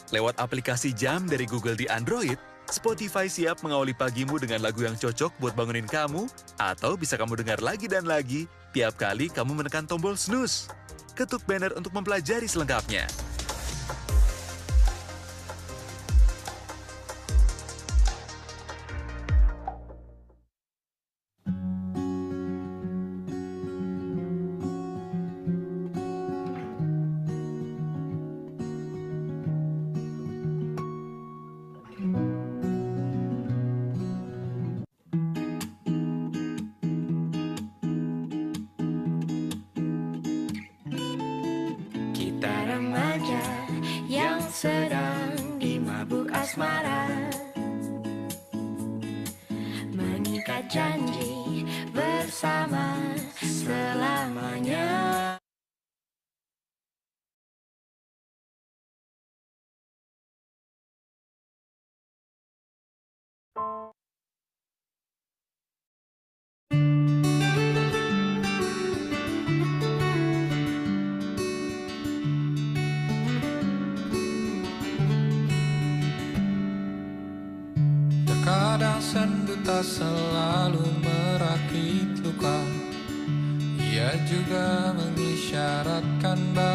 Speaker 3: Lewat aplikasi jam dari Google di Android, Spotify siap mengawali pagimu dengan lagu yang cocok buat bangunin kamu, atau bisa kamu dengar lagi dan lagi tiap kali kamu menekan tombol snooze. Ketuk banner untuk mempelajari selengkapnya.
Speaker 13: Kita remaja yang sedang dimabuk asmara, mengikat janji bersama selamanya.
Speaker 5: Terkadang sendu tak selalu merakit luka, ia juga mengisyaratkan bahwa